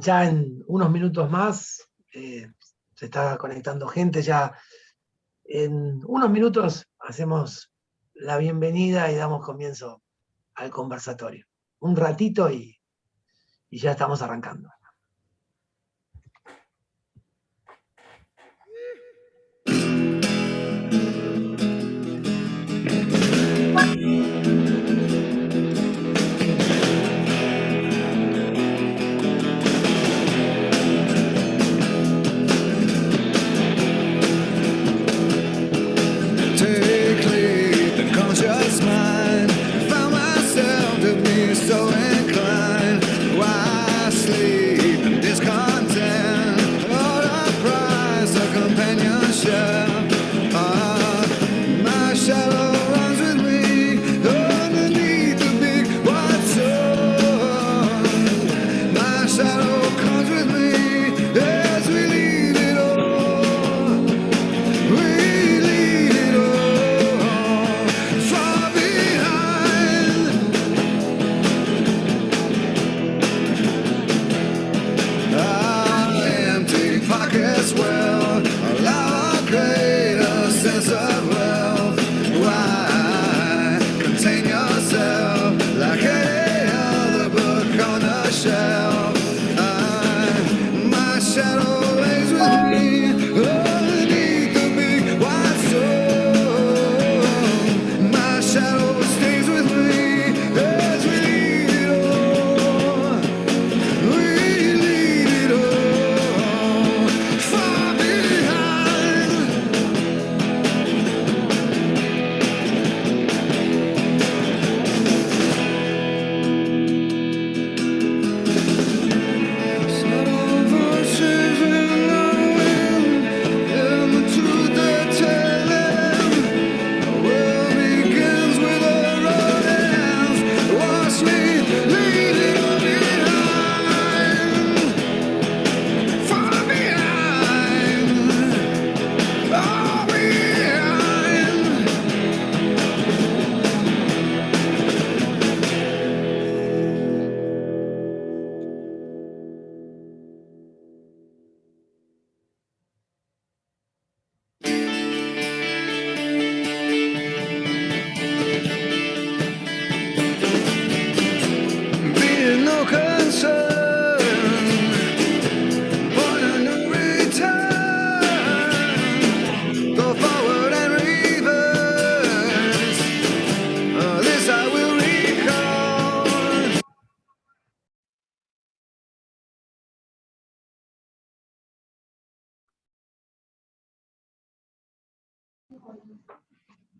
Ya en unos minutos más se está conectando gente, ya en unos minutos hacemos la bienvenida y damos comienzo al conversatorio. Un ratito y ya estamos arrancando. Empty pockets, well, allow our grace.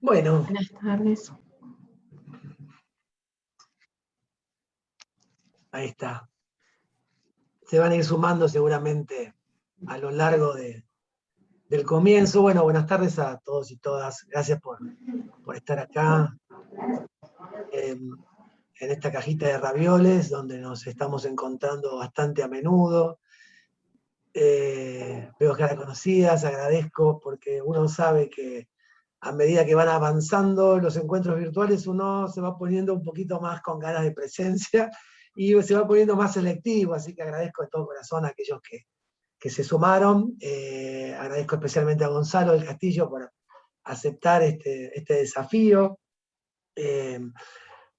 Bueno, Buenas tardes. ahí está. Se van a ir sumando seguramente a lo largo del comienzo. Bueno, buenas tardes a todos y todas. Gracias por estar acá en esta cajita de ravioles, donde nos estamos encontrando bastante a menudo. Veo caras conocidas, agradezco, porque uno sabe que a medida que van avanzando los encuentros virtuales, uno se va poniendo un poquito más con ganas de presencia y se va poniendo más selectivo, así que agradezco de todo corazón a aquellos que se sumaron. Agradezco especialmente a Gonzalo del Castillo por aceptar este desafío.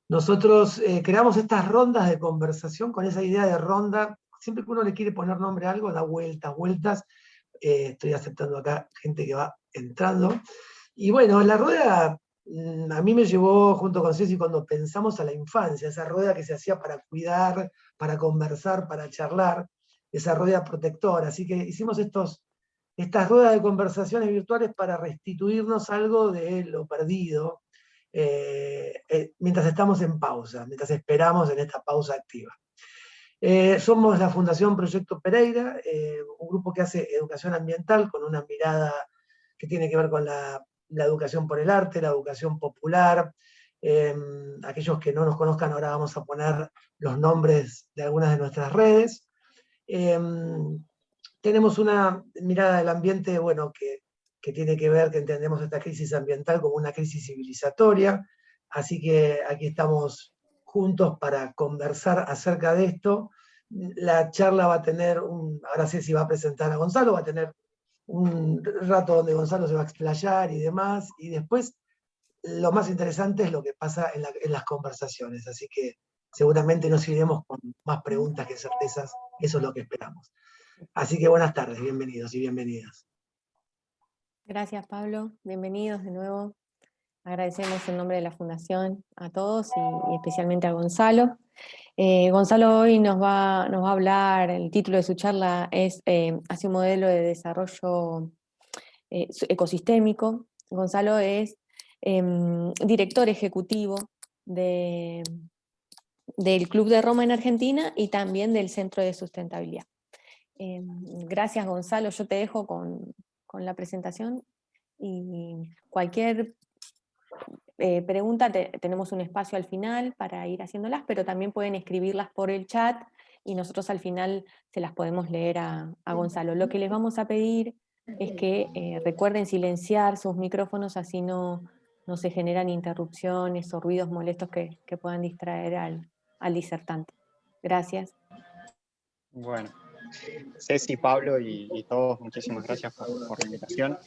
Nosotros creamos estas rondas de conversación con esa idea de ronda. Siempre que uno le quiere poner nombre a algo, da vueltas, vueltas. Estoy aceptando acá gente que va entrando. Y bueno, la rueda a mí me llevó, junto con Ceci, cuando pensamos a la infancia, esa rueda que se hacía para cuidar, para conversar, para charlar, esa rueda protectora. Así que hicimos estas ruedas de conversaciones virtuales para restituirnos algo de lo perdido, mientras estamos en pausa, mientras esperamos en esta pausa activa. Somos la Fundación Proyecto Pereira, un grupo que hace educación ambiental con una mirada que tiene que ver con la educación por el arte, la educación popular. Aquellos que no nos conozcan, ahora vamos a poner los nombres de algunas de nuestras redes. Tenemos una mirada del ambiente, bueno, que tiene que ver, que entendemos esta crisis ambiental como una crisis civilizatoria, así que aquí estamos juntos para conversar acerca de esto. La charla va a tener, ahora sé si va a presentar a Gonzalo, va a tener un rato donde Gonzalo se va a explayar y demás, y después lo más interesante es lo que pasa en las conversaciones, así que seguramente nos iremos con más preguntas que certezas, eso es lo que esperamos. Así que buenas tardes, bienvenidos y bienvenidas. Gracias, Pablo. Bienvenidos de nuevo. Agradecemos en nombre de la Fundación a todos y especialmente a Gonzalo. Gonzalo hoy nos va a hablar, el título de su charla es hacia un modelo de desarrollo ecosistémico. Gonzalo es director ejecutivo del Club de Roma en Argentina y también del Centro de Sustentabilidad. Gracias, Gonzalo. Yo te dejo con la presentación y cualquier pregunta, tenemos un espacio al final para ir haciéndolas, pero también pueden escribirlas por el chat y nosotros al final se las podemos leer a Gonzalo. Lo que les vamos a pedir es que recuerden silenciar sus micrófonos, así no se generan interrupciones o ruidos molestos que puedan distraer al disertante. Gracias. Bueno, Ceci, Pablo y todos, muchísimas gracias por la invitación.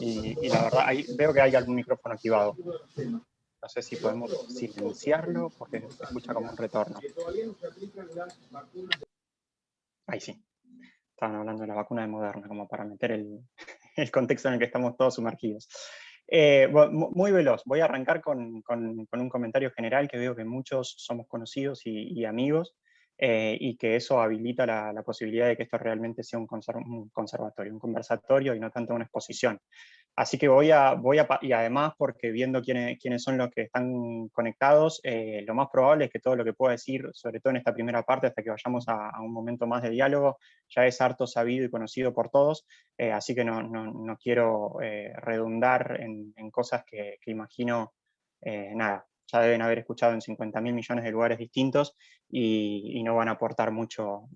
Y la verdad, veo que hay algún micrófono activado. No sé si podemos silenciarlo porque se escucha como un retorno. Ahí sí. Estaban hablando de la vacuna de Moderna, como para meter el contexto en el que estamos todos sumergidos. Muy veloz. Voy a arrancar con un comentario general que veo que muchos somos conocidos y amigos. Y que eso habilita la posibilidad de que esto realmente sea un conservatorio, un conversatorio y no tanto una exposición. Así que y además porque viendo quiénes son los que están conectados, lo más probable es que todo lo que pueda decir, sobre todo en esta primera parte, hasta que vayamos a un momento más de diálogo, ya es harto sabido y conocido por todos, así que no quiero redundar en cosas que imagino, nada, ya deben haber escuchado en 50.000 millones de lugares distintos y no van a aportar mucho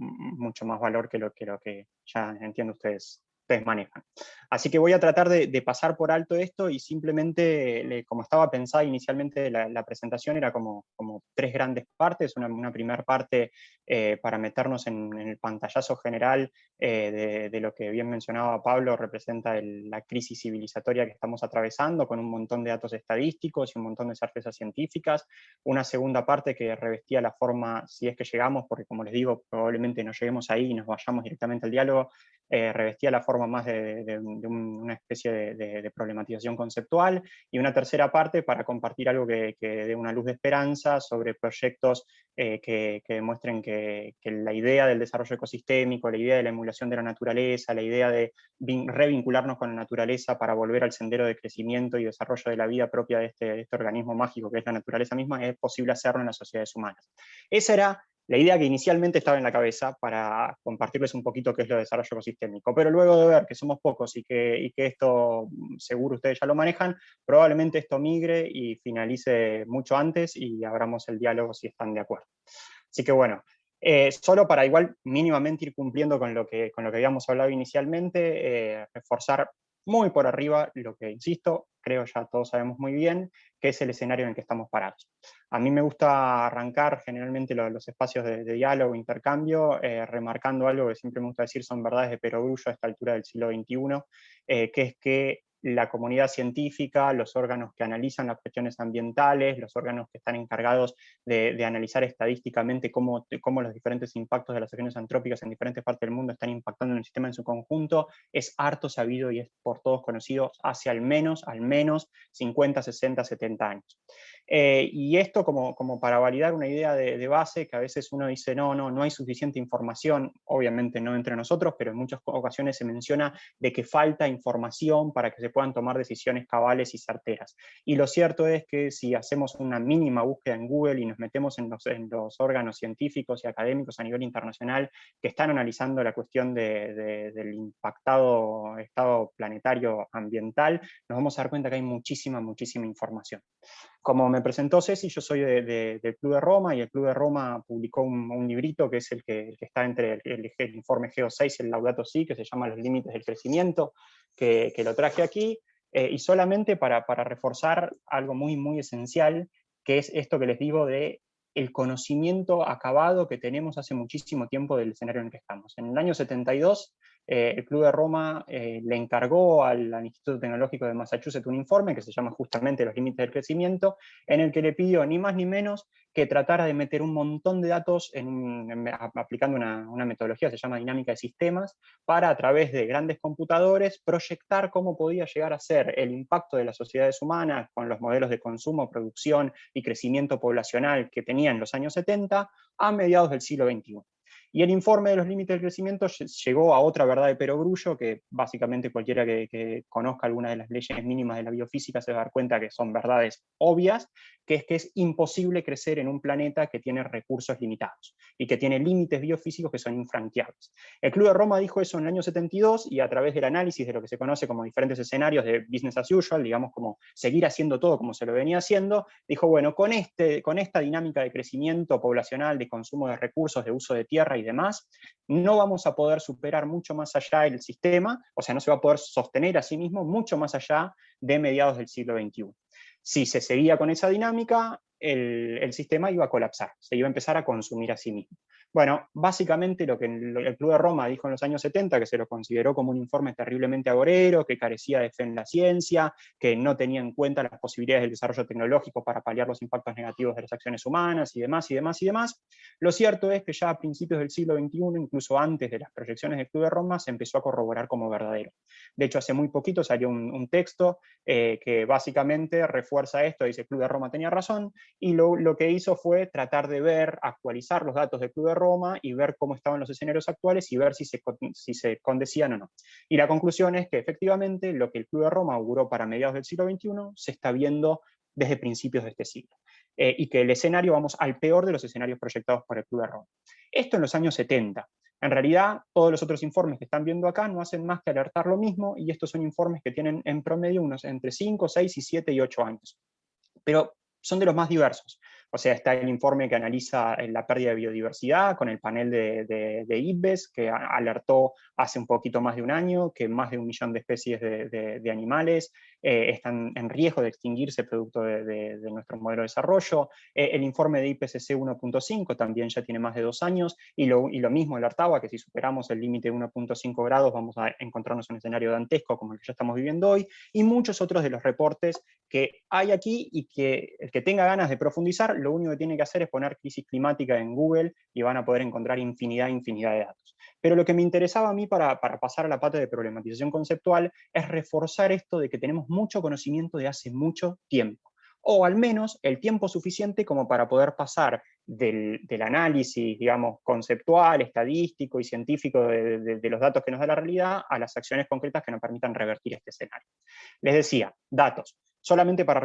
más valor que lo que ya entiendo ustedes manejan. Así que voy a tratar de pasar por alto esto y simplemente, como estaba pensada inicialmente la presentación, era como tres grandes partes. Una primera parte para meternos en el pantallazo general de lo que bien mencionaba Pablo, representa la crisis civilizatoria que estamos atravesando, con un montón de datos estadísticos y un montón de certezas científicas. Una segunda parte que revestía la forma, si es que llegamos, porque como les digo, probablemente no lleguemos ahí y nos vayamos directamente al diálogo, revestía la forma más de una especie de problematización conceptual, y una tercera parte para compartir algo que dé una luz de esperanza sobre proyectos que demuestren que la idea del desarrollo ecosistémico, la idea de la emulación de la naturaleza, la idea de revincularnos con la naturaleza para volver al sendero de crecimiento y desarrollo de la vida propia de este organismo mágico que es la naturaleza misma, es posible hacerlo en las sociedades humanas. Esa era la idea que inicialmente estaba en la cabeza para compartirles un poquito qué es lo de desarrollo ecosistémico, pero luego de ver que somos pocos y que esto seguro ustedes ya lo manejan, probablemente esto migre y finalice mucho antes y abramos el diálogo si están de acuerdo. Así que bueno, solo para igual mínimamente ir cumpliendo con lo que habíamos hablado inicialmente, reforzar muy por arriba lo que, insisto, creo ya todos sabemos muy bien, que es el escenario en el que estamos parados. A mí me gusta arrancar generalmente los espacios de diálogo, intercambio, remarcando algo que siempre me gusta decir son verdades de perogrullo a esta altura del siglo XXI, que es que la comunidad científica, los órganos que analizan las cuestiones ambientales, los órganos que están encargados de analizar estadísticamente cómo los diferentes impactos de las acciones antrópicas en diferentes partes del mundo están impactando en el sistema en su conjunto, es harto sabido y es por todos conocido hace al menos 50, 60, 70 años. Y esto como para validar una idea de base, que a veces uno dice, no hay suficiente información, obviamente no entre nosotros, pero en muchas ocasiones se menciona de que falta información para que se puedan tomar decisiones cabales y certeras. Y lo cierto es que si hacemos una mínima búsqueda en Google y nos metemos en los órganos científicos y académicos a nivel internacional que están analizando la cuestión del impactado estado planetario ambiental, nos vamos a dar cuenta que hay muchísima información. Como me presentó Ceci, yo soy del Club de Roma, y el Club de Roma publicó un librito que es el que está entre el informe GEO6 y el Laudato Si, que se llama Los límites del crecimiento, que lo traje aquí, y solamente para reforzar algo muy esencial, que es esto que les digo de el conocimiento acabado que tenemos hace muchísimo tiempo del escenario en el que estamos. En el año 72, el Club de Roma le encargó al Instituto Tecnológico de Massachusetts un informe que se llama justamente Los límites del crecimiento, en el que le pidió ni más ni menos que tratara de meter un montón de datos aplicando una metodología que se llama dinámica de sistemas, para a través de grandes computadores proyectar cómo podía llegar a ser el impacto de las sociedades humanas con los modelos de consumo, producción y crecimiento poblacional que tenía en los años 70 a mediados del siglo XXI. Y el informe de los límites del crecimiento llegó a otra verdad de perogrullo, que básicamente cualquiera que conozca alguna de las leyes mínimas de la biofísica se va a dar cuenta que son verdades obvias, que es imposible crecer en un planeta que tiene recursos limitados y que tiene límites biofísicos que son infranqueables. El Club de Roma dijo eso en el año 72, y a través del análisis de lo que se conoce como diferentes escenarios de business as usual, digamos como seguir haciendo todo como se lo venía haciendo, dijo, bueno, con esta dinámica de crecimiento poblacional, de consumo de recursos, de uso de tierra y demás, no vamos a poder superar mucho más allá el sistema, o sea, no se va a poder sostener a sí mismo mucho más allá de mediados del siglo XXI. Si se seguía con esa dinámica, el sistema iba a colapsar, se iba a empezar a consumir a sí mismo. Bueno, básicamente lo que el Club de Roma dijo en los años 70, que se lo consideró como un informe terriblemente agorero, que carecía de fe en la ciencia, que no tenía en cuenta las posibilidades del desarrollo tecnológico para paliar los impactos negativos de las acciones humanas y demás. Lo cierto es que ya a principios del siglo XXI, incluso antes de las proyecciones del Club de Roma, se empezó a corroborar como verdadero. De hecho, hace muy poquito salió un texto que básicamente refuerza esto, dice: el Club de Roma tenía razón, y lo que hizo fue tratar de actualizar los datos del Club de Roma y ver cómo estaban los escenarios actuales y ver si se condecían o no. Y la conclusión es que efectivamente lo que el Club de Roma auguró para mediados del siglo XXI se está viendo desde principios de este siglo. Y que el escenario, vamos al peor de los escenarios proyectados por el Club de Roma. Esto en los años 70. En realidad, todos los otros informes que están viendo acá no hacen más que alertar lo mismo, y estos son informes que tienen en promedio unos entre 5, 6, 7 y 8 años. Pero son de los más diversos. O sea, está el informe que analiza la pérdida de biodiversidad con el panel de IPBES, que alertó hace un poquito más de un año que más de 1 millón de especies de animales están en riesgo de extinguirse producto de nuestro modelo de desarrollo. El informe de IPCC 1.5 también ya tiene más de 2 años, y lo mismo alertaba que si superamos el límite de 1.5 grados vamos a encontrarnos en un escenario dantesco como el que ya estamos viviendo hoy, y muchos otros de los reportes que hay aquí, y que el que tenga ganas de profundizar, lo único que tiene que hacer es poner crisis climática en Google y van a poder encontrar infinidad de datos. Pero lo que me interesaba a mí para pasar a la parte de problematización conceptual es reforzar esto de que tenemos mucho conocimiento de hace mucho tiempo, o al menos el tiempo suficiente como para poder pasar del análisis, digamos, conceptual, estadístico y científico de los datos que nos da la realidad a las acciones concretas que nos permitan revertir este escenario. Les decía, datos. Solamente para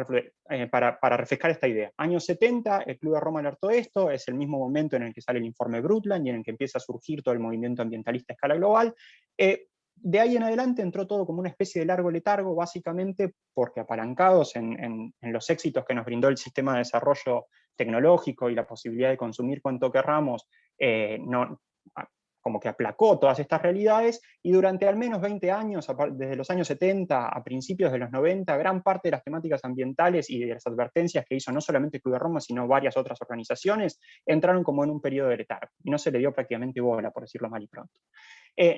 refrescar esta idea. Años 70, el Club de Roma alertó esto, es el mismo momento en el que sale el informe Brundtland y en el que empieza a surgir todo el movimiento ambientalista a escala global. De ahí en adelante entró todo como una especie de largo letargo, básicamente porque apalancados en los éxitos que nos brindó el sistema de desarrollo tecnológico y la posibilidad de consumir cuanto querramos, como que aplacó todas estas realidades, y durante al menos 20 años, desde los años 70 a principios de los 90, gran parte de las temáticas ambientales y de las advertencias que hizo no solamente el Club de Roma, sino varias otras organizaciones, entraron como en un periodo de letargo, y no se le dio prácticamente bola, por decirlo mal y pronto.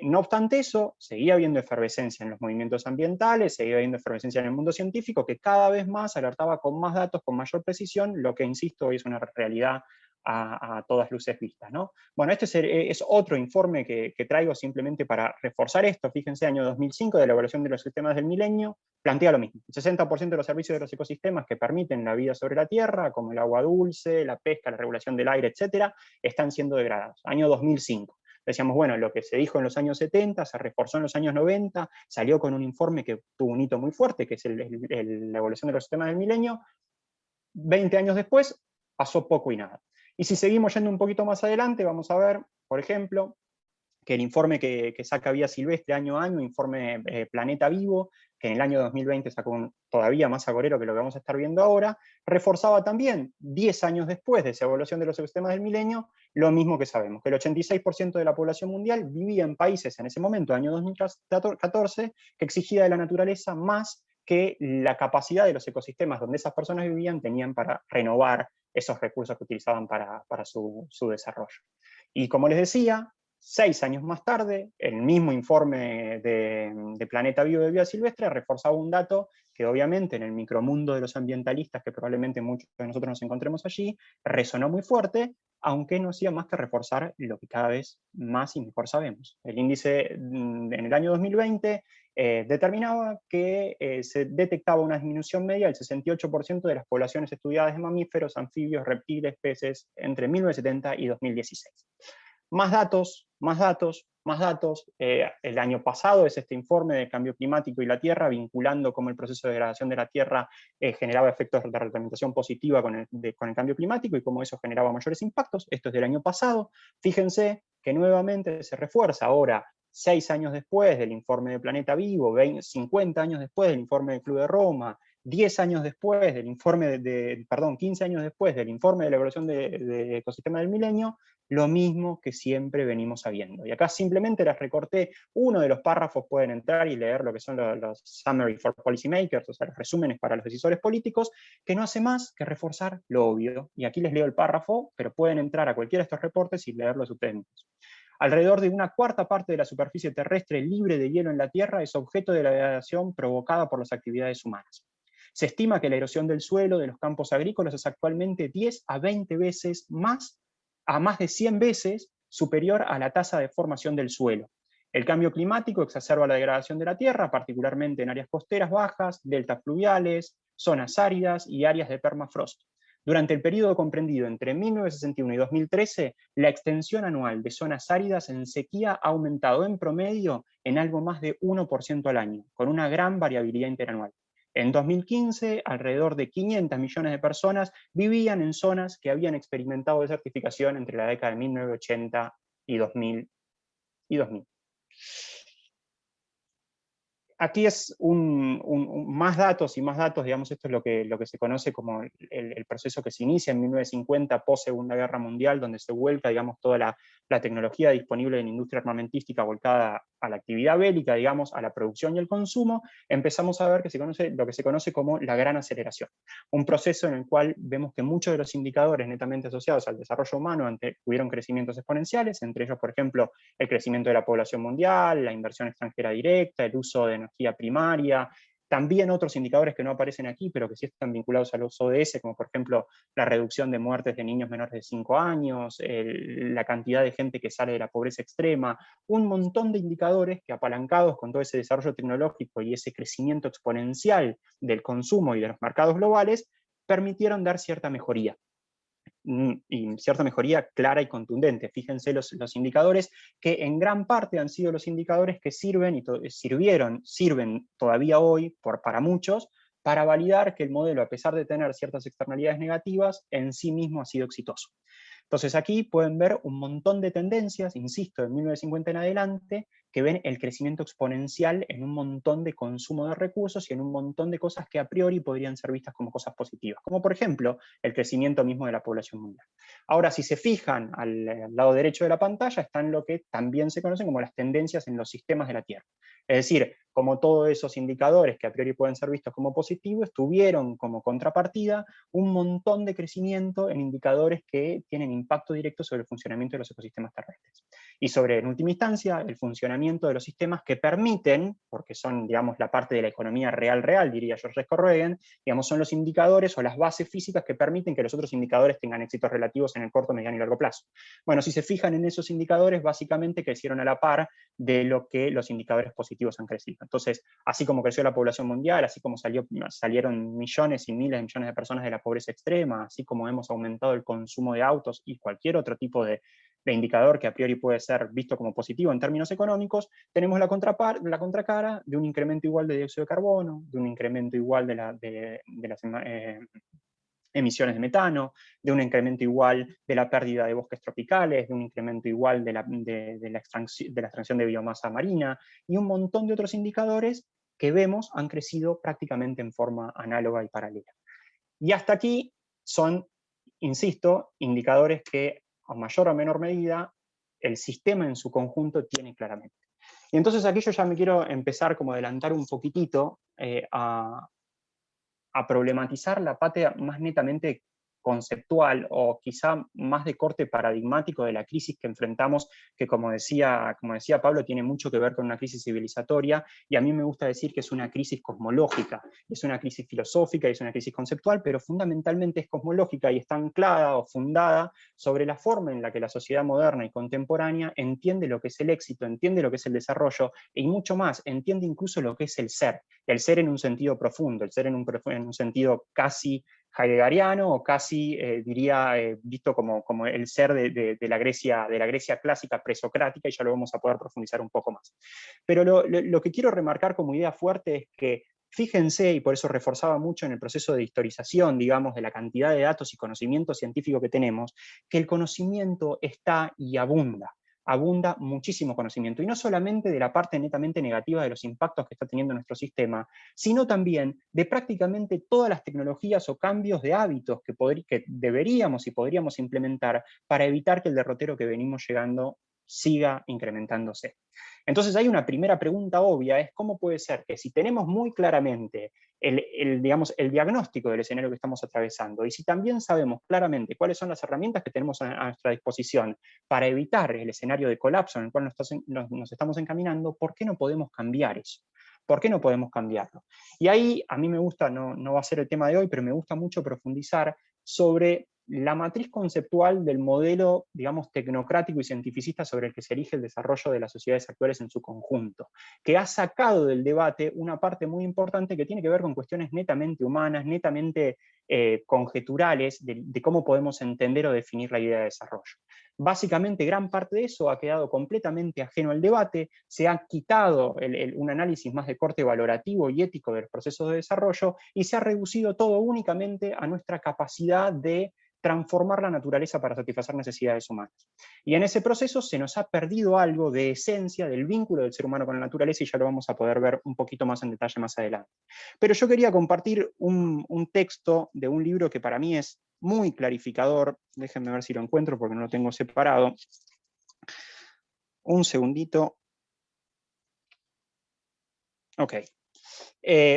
No obstante eso, seguía habiendo efervescencia en los movimientos ambientales, seguía habiendo efervescencia en el mundo científico, que cada vez más alertaba con más datos, con mayor precisión, lo que, insisto, hoy es una realidad a todas luces vistas, ¿no? Bueno, este es otro informe que traigo simplemente para reforzar esto. Fíjense, año 2005, de la evaluación de los sistemas del milenio, plantea lo mismo. El 60% de los servicios de los ecosistemas que permiten la vida sobre la Tierra, como el agua dulce, la pesca, la regulación del aire, etcétera, están siendo degradados. Año 2005. Decíamos, bueno, lo que se dijo en los años 70, se reforzó en los años 90, salió con un informe que tuvo un hito muy fuerte, que es la evaluación de los sistemas del milenio. 20 años después, pasó poco y nada. Y si seguimos yendo un poquito más adelante, vamos a ver, por ejemplo, que el informe que saca Vida Silvestre año a año, informe Planeta Vivo, que en el año 2020 sacó un todavía más agorero que lo que vamos a estar viendo ahora, reforzaba también, 10 años después de esa evaluación de los ecosistemas del milenio, lo mismo que sabemos, que el 86% de la población mundial vivía en países en ese momento, año 2014, que exigía de la naturaleza más que la capacidad de los ecosistemas donde esas personas vivían tenían para renovar esos recursos que utilizaban para su desarrollo. Y como les decía, 6 años más tarde, el mismo informe de Planeta Vivo de Vida Silvestre reforzaba un dato que obviamente en el micromundo de los ambientalistas, que probablemente muchos de nosotros nos encontremos allí, resonó muy fuerte, aunque no hacía más que reforzar lo que cada vez más y mejor sabemos. El índice en el año 2020 determinaba que se detectaba una disminución media del 68% de las poblaciones estudiadas de mamíferos, anfibios, reptiles, peces, entre 1970 y 2016. Más datos, más datos, más datos. El año pasado es este informe de cambio climático y la Tierra, vinculando cómo el proceso de degradación de la Tierra generaba efectos de retroalimentación positiva con el cambio climático y cómo eso generaba mayores impactos. Esto es del año pasado. Fíjense que nuevamente se refuerza ahora, 6 años después del informe de Planeta Vivo, 50 años después del informe del Club de Roma, 10 años después del informe 15 años después del informe de la evaluación de ecosistema del milenio, lo mismo que siempre venimos sabiendo. Y acá simplemente les recorté uno de los párrafos, pueden entrar y leer lo que son los Summary for Policymakers, o sea, los resúmenes para los decisores políticos, que no hace más que reforzar lo obvio. Y aquí les leo el párrafo, pero pueden entrar a cualquiera de estos reportes y leerlos ustedes mismos. Alrededor de una cuarta parte de la superficie terrestre libre de hielo en la Tierra es objeto de la degradación provocada por las actividades humanas. Se estima que la erosión del suelo de los campos agrícolas es actualmente 10 a 20 veces más, a más de 100 veces superior a la tasa de formación del suelo. El cambio climático exacerba la degradación de la Tierra, particularmente en áreas costeras bajas, deltas fluviales, zonas áridas y áreas de permafrost. Durante el periodo comprendido entre 1961 y 2013, la extensión anual de zonas áridas en sequía ha aumentado en promedio en algo más de 1% al año, con una gran variabilidad interanual. En 2015, alrededor de 500 millones de personas vivían en zonas que habían experimentado desertificación entre la década de 1980 y 2000. Aquí es más datos y más datos, digamos, esto es lo que se conoce como el proceso que se inicia en 1950, post Segunda Guerra Mundial, donde se vuelca, digamos, toda la tecnología disponible en la industria armamentística volcada a la actividad bélica, digamos, a la producción y el consumo. Empezamos a ver lo que se conoce como la gran aceleración. Un proceso en el cual vemos que muchos de los indicadores netamente asociados al desarrollo humano tuvieron crecimientos exponenciales, entre ellos, por ejemplo, el crecimiento de la población mundial, la inversión extranjera directa, el uso de energía primaria, También otros indicadores que no aparecen aquí, pero que sí están vinculados a los ODS, como por ejemplo la reducción de muertes de niños menores de 5 años, la cantidad de gente que sale de la pobreza extrema, un montón de indicadores que, apalancados con todo ese desarrollo tecnológico y ese crecimiento exponencial del consumo y de los mercados globales, permitieron dar cierta mejoría. Y cierta mejoría clara y contundente. Fíjense los indicadores que en gran parte han sido los indicadores que sirven y sirven todavía hoy para muchos, para validar que el modelo, a pesar de tener ciertas externalidades negativas, en sí mismo ha sido exitoso. Entonces aquí pueden ver un montón de tendencias, insisto, de 1950 en adelante, que ven el crecimiento exponencial en un montón de consumo de recursos y en un montón de cosas que a priori podrían ser vistas como cosas positivas, como por ejemplo el crecimiento mismo de la población mundial. Ahora, si se fijan al lado derecho de la pantalla, están lo que también se conocen como las tendencias en los sistemas de la Tierra. Es decir, como todos esos indicadores que a priori pueden ser vistos como positivos, tuvieron como contrapartida un montón de crecimiento en indicadores que tienen impacto directo sobre el funcionamiento de los ecosistemas terrestres. Y sobre, en última instancia, el funcionamiento de los sistemas que permiten, porque son, digamos, la parte de la economía real, diría George Scorrogen, digamos, son los indicadores o las bases físicas que permiten que los otros indicadores tengan éxitos relativos en el corto, mediano y largo plazo. Bueno, si se fijan en esos indicadores, básicamente crecieron a la par de lo que los indicadores positivos han crecido. Entonces, así como creció la población mundial, así como salieron millones y miles de millones de personas de la pobreza extrema, así como hemos aumentado el consumo de autos y cualquier otro tipo de indicador que a priori puede ser visto como positivo en términos económicos, tenemos la contracara de un incremento igual de dióxido de carbono, de un incremento igual de las emisiones de metano, de un incremento igual de la pérdida de bosques tropicales, de un incremento igual de la extracción de biomasa marina, y un montón de otros indicadores que vemos han crecido prácticamente en forma análoga y paralela. Y hasta aquí son, insisto, indicadores que a mayor o menor medida el sistema en su conjunto tiene claramente. Y entonces aquí yo ya me quiero empezar como a adelantar un poquitito a problematizar la parte más netamente conceptual o quizá más de corte paradigmático de la crisis que enfrentamos, que como decía Pablo, tiene mucho que ver con una crisis civilizatoria, y a mí me gusta decir que es una crisis cosmológica, es una crisis filosófica y es una crisis conceptual, pero fundamentalmente es cosmológica y está anclada o fundada sobre la forma en la que la sociedad moderna y contemporánea entiende lo que es el éxito, entiende lo que es el desarrollo y mucho más, entiende incluso lo que es el ser en un sentido profundo, el ser en un sentido casi heideggeriano o casi, diría, visto como el ser de la Grecia clásica presocrática, y ya lo vamos a poder profundizar un poco más. Pero lo que quiero remarcar como idea fuerte es que fíjense, y por eso reforzaba mucho en el proceso de historización, digamos, de la cantidad de datos y conocimiento científico que tenemos, que el conocimiento está y abunda muchísimo conocimiento, y no solamente de la parte netamente negativa de los impactos que está teniendo nuestro sistema, sino también de prácticamente todas las tecnologías o cambios de hábitos que deberíamos y podríamos implementar para evitar que el derrotero que venimos llegando siga incrementándose. Entonces hay una primera pregunta obvia, es cómo puede ser que si tenemos muy claramente el diagnóstico del escenario que estamos atravesando, y si también sabemos claramente cuáles son las herramientas que tenemos a nuestra disposición para evitar el escenario de colapso en el cual nos estamos encaminando, ¿por qué no podemos cambiar eso? ¿Por qué no podemos cambiarlo? Y ahí a mí me gusta, no va a ser el tema de hoy, pero me gusta mucho profundizar sobre la matriz conceptual del modelo, digamos, tecnocrático y cientificista sobre el que se erige el desarrollo de las sociedades actuales en su conjunto, que ha sacado del debate una parte muy importante que tiene que ver con cuestiones netamente humanas, netamente conjeturales, de cómo podemos entender o definir la idea de desarrollo. Básicamente, gran parte de eso ha quedado completamente ajeno al debate, se ha quitado un análisis más de corte valorativo y ético del proceso de desarrollo, y se ha reducido todo únicamente a nuestra capacidad de transformar la naturaleza para satisfacer necesidades humanas. Y en ese proceso se nos ha perdido algo de esencia del vínculo del ser humano con la naturaleza, y ya lo vamos a poder ver un poquito más en detalle más adelante. Pero yo quería compartir un texto de un libro que para mí es muy clarificador. Déjenme ver si lo encuentro porque no lo tengo separado. Un segundito. Ok.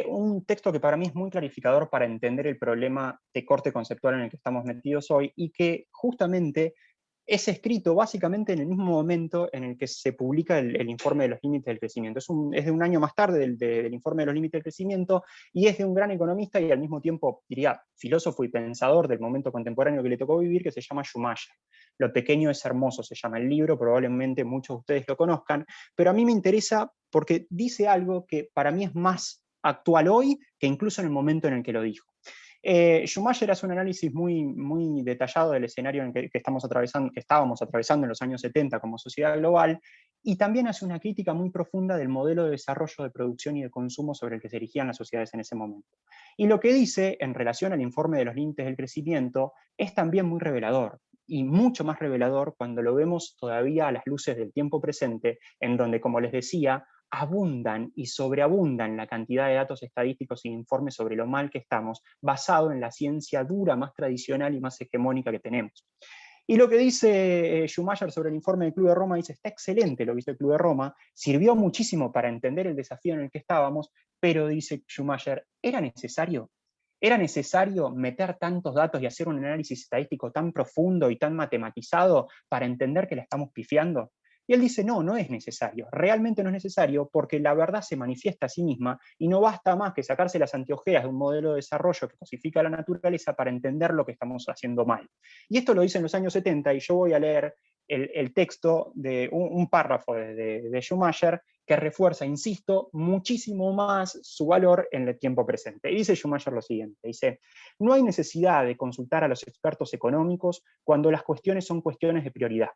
Un texto que para mí es muy clarificador para entender el problema de corte conceptual en el que estamos metidos hoy, y que justamente es escrito básicamente en el mismo momento en el que se publica el informe de los límites del crecimiento. Es de un año más tarde del informe de los límites del crecimiento, y es de un gran economista y al mismo tiempo, diría, filósofo y pensador del momento contemporáneo que le tocó vivir, que se llama Schumacher. Lo pequeño es hermoso, se llama el libro, probablemente muchos de ustedes lo conozcan, pero a mí me interesa porque dice algo que para mí es más actual hoy que incluso en el momento en el que lo dijo. Schumacher hace un análisis muy detallado del escenario en que estábamos atravesando en los años 70 como sociedad global, y también hace una crítica muy profunda del modelo de desarrollo de producción y de consumo sobre el que se erigían las sociedades en ese momento. Y lo que dice en relación al informe de los límites del crecimiento es también muy revelador, y mucho más revelador cuando lo vemos todavía a las luces del tiempo presente, en donde, como les decía, abundan y sobreabundan la cantidad de datos estadísticos y informes sobre lo mal que estamos, basado en la ciencia dura, más tradicional y más hegemónica que tenemos. Y lo que dice Schumacher sobre el informe del Club de Roma, dice, está excelente lo que dice el Club de Roma, sirvió muchísimo para entender el desafío en el que estábamos, pero dice Schumacher, ¿era necesario? ¿Era necesario meter tantos datos y hacer un análisis estadístico tan profundo y tan matematizado para entender que la estamos pifiando? Y él dice, no, no es necesario, realmente no es necesario, porque la verdad se manifiesta a sí misma y no basta más que sacarse las anteojeas de un modelo de desarrollo que cosifica la naturaleza para entender lo que estamos haciendo mal. Y esto lo dice en los años 70, y yo voy a leer el texto de un párrafo de Schumacher que refuerza, insisto, muchísimo más su valor en el tiempo presente. Y dice Schumacher lo siguiente, dice, no hay necesidad de consultar a los expertos económicos cuando las cuestiones son cuestiones de prioridad.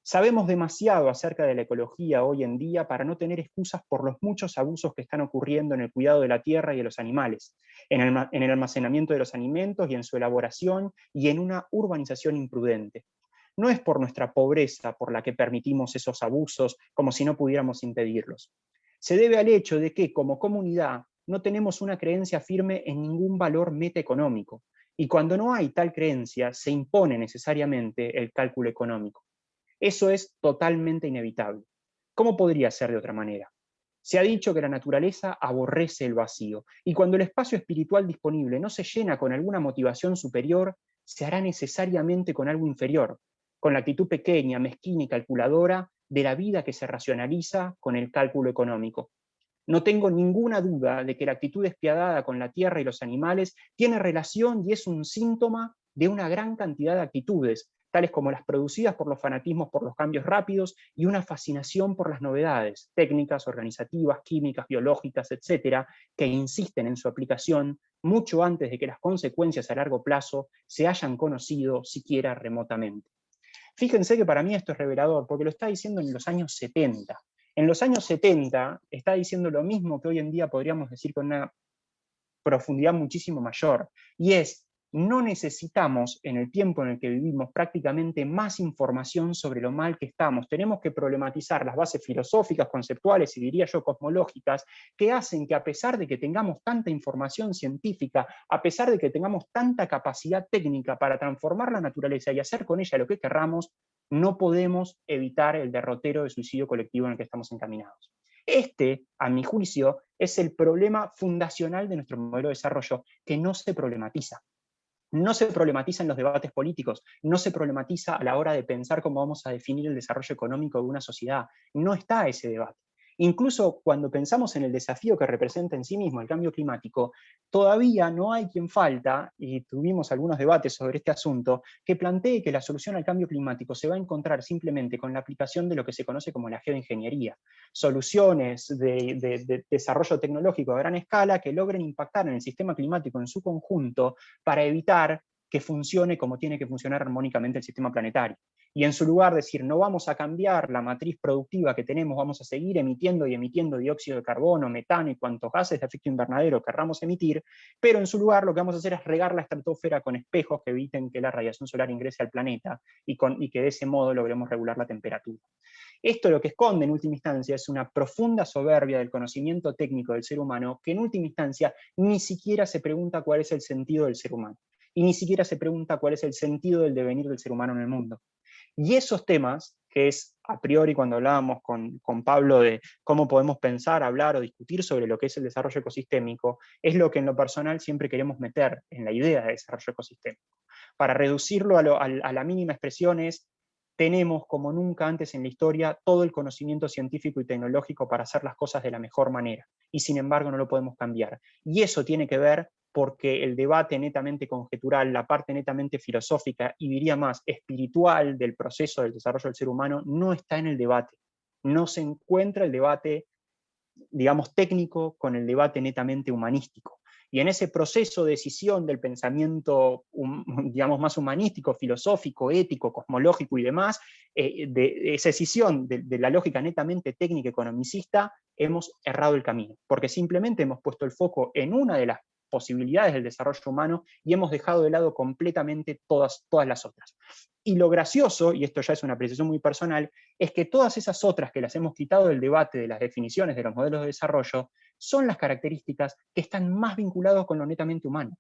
Sabemos demasiado acerca de la ecología hoy en día para no tener excusas por los muchos abusos que están ocurriendo en el cuidado de la tierra y de los animales, en el almacenamiento de los alimentos y en su elaboración, y en una urbanización imprudente. No es por nuestra pobreza por la que permitimos esos abusos como si no pudiéramos impedirlos. Se debe al hecho de que, como comunidad, no tenemos una creencia firme en ningún valor metaeconómico, y cuando no hay tal creencia, se impone necesariamente el cálculo económico. Eso es totalmente inevitable. ¿Cómo podría ser de otra manera? Se ha dicho que la naturaleza aborrece el vacío, y cuando el espacio espiritual disponible no se llena con alguna motivación superior, se hará necesariamente con algo inferior, con la actitud pequeña, mezquina y calculadora de la vida que se racionaliza con el cálculo económico. No tengo ninguna duda de que la actitud despiadada con la tierra y los animales tiene relación y es un síntoma de una gran cantidad de actitudes, tales como las producidas por los fanatismos por los cambios rápidos y una fascinación por las novedades, técnicas, organizativas, químicas, biológicas, etcétera, que insisten en su aplicación mucho antes de que las consecuencias a largo plazo se hayan conocido siquiera remotamente. Fíjense que para mí esto es revelador, porque lo está diciendo en los años 70. En los años 70 está diciendo lo mismo que hoy en día podríamos decir con una profundidad muchísimo mayor, y es, no necesitamos en el tiempo en el que vivimos prácticamente más información sobre lo mal que estamos. Tenemos que problematizar las bases filosóficas, conceptuales y diría yo cosmológicas que hacen que, a pesar de que tengamos tanta información científica, a pesar de que tengamos tanta capacidad técnica para transformar la naturaleza y hacer con ella lo que querramos, no podemos evitar el derrotero de suicidio colectivo en el que estamos encaminados. Este, a mi juicio, es el problema fundacional de nuestro modelo de desarrollo, que no se problematiza. No se problematiza en los debates políticos, no se problematiza a la hora de pensar cómo vamos a definir el desarrollo económico de una sociedad. No está ese debate. Incluso cuando pensamos en el desafío que representa en sí mismo el cambio climático, todavía no hay quien falta, y tuvimos algunos debates sobre este asunto, que plantee que la solución al cambio climático se va a encontrar simplemente con la aplicación de lo que se conoce como la geoingeniería. Soluciones de desarrollo tecnológico a gran escala que logren impactar en el sistema climático en su conjunto para evitar que funcione como tiene que funcionar armónicamente el sistema planetario. Y en su lugar decir, no vamos a cambiar la matriz productiva que tenemos, vamos a seguir emitiendo y emitiendo dióxido de carbono, metano y cuantos gases de efecto invernadero querramos emitir, pero en su lugar lo que vamos a hacer es regar la estratosfera con espejos que eviten que la radiación solar ingrese al planeta y que de ese modo logremos regular la temperatura. Esto lo que esconde en última instancia es una profunda soberbia del conocimiento técnico del ser humano, que en última instancia ni siquiera se pregunta cuál es el sentido del ser humano, y ni siquiera se pregunta cuál es el sentido del devenir del ser humano en el mundo. Y esos temas, que es a priori cuando hablábamos con Pablo de cómo podemos pensar, hablar o discutir sobre lo que es el desarrollo ecosistémico, es lo que en lo personal siempre queremos meter en la idea de desarrollo ecosistémico. Para reducirlo a la mínima expresión es tenemos, como nunca antes en la historia, todo el conocimiento científico y tecnológico para hacer las cosas de la mejor manera, y sin embargo no lo podemos cambiar. Y eso tiene que ver porque el debate netamente conjetural, la parte netamente filosófica y diría más espiritual del proceso del desarrollo del ser humano no está en el debate. No se encuentra el debate, digamos, técnico con el debate netamente humanístico. Y en ese proceso de decisión del pensamiento, digamos, más humanístico, filosófico, ético, cosmológico y demás, de esa decisión de la lógica netamente técnica economicista, hemos errado el camino, porque simplemente hemos puesto el foco en una de las posibilidades del desarrollo humano y hemos dejado de lado completamente todas las otras. Y lo gracioso, y esto ya es una apreciación muy personal, es que todas esas otras que las hemos quitado del debate de las definiciones de los modelos de desarrollo son las características que están más vinculadas con lo netamente humano.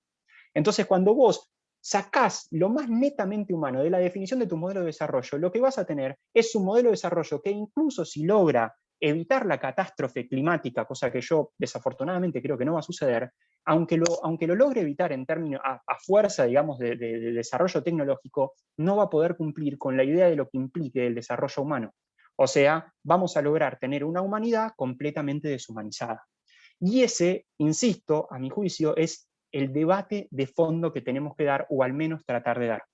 Entonces, cuando vos sacás lo más netamente humano de la definición de tu modelo de desarrollo, lo que vas a tener es un modelo de desarrollo que incluso si logra evitar la catástrofe climática, cosa que yo desafortunadamente creo que no va a suceder, aunque lo logre evitar en términos a fuerza, digamos, de desarrollo tecnológico, no va a poder cumplir con la idea de lo que implique el desarrollo humano. O sea, vamos a lograr tener una humanidad completamente deshumanizada. Y ese, insisto, a mi juicio, es el debate de fondo que tenemos que dar, o al menos tratar de dar.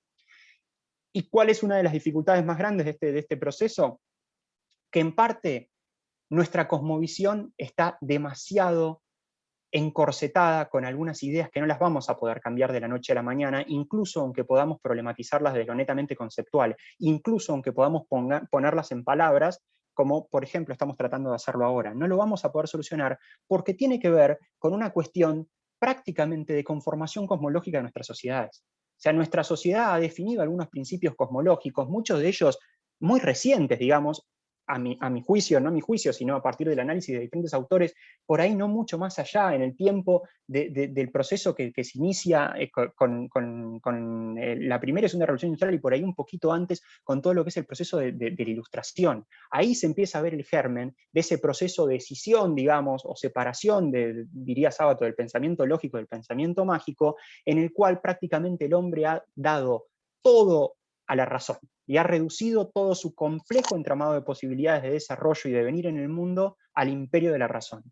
¿Y cuál es una de las dificultades más grandes de este proceso? Que en parte nuestra cosmovisión está demasiado encorsetada con algunas ideas que no las vamos a poder cambiar de la noche a la mañana, incluso aunque podamos problematizarlas de lo netamente conceptual, incluso aunque podamos ponerlas en palabras, como por ejemplo estamos tratando de hacerlo ahora. No lo vamos a poder solucionar porque tiene que ver con una cuestión prácticamente de conformación cosmológica de nuestras sociedades. O sea, nuestra sociedad ha definido algunos principios cosmológicos, muchos de ellos muy recientes, digamos, a mi juicio, no a mi juicio, sino a partir del análisis de diferentes autores, por ahí no mucho más allá en el tiempo del proceso que se inicia con la primera y segunda revolución industrial y por ahí un poquito antes con todo lo que es el proceso de la ilustración. Ahí se empieza a ver el germen de ese proceso de escisión, digamos, o separación, diría Sábato, del pensamiento lógico del pensamiento mágico, en el cual prácticamente el hombre ha dado todo a la razón y ha reducido todo su complejo entramado de posibilidades de desarrollo y devenir en el mundo al imperio de la razón.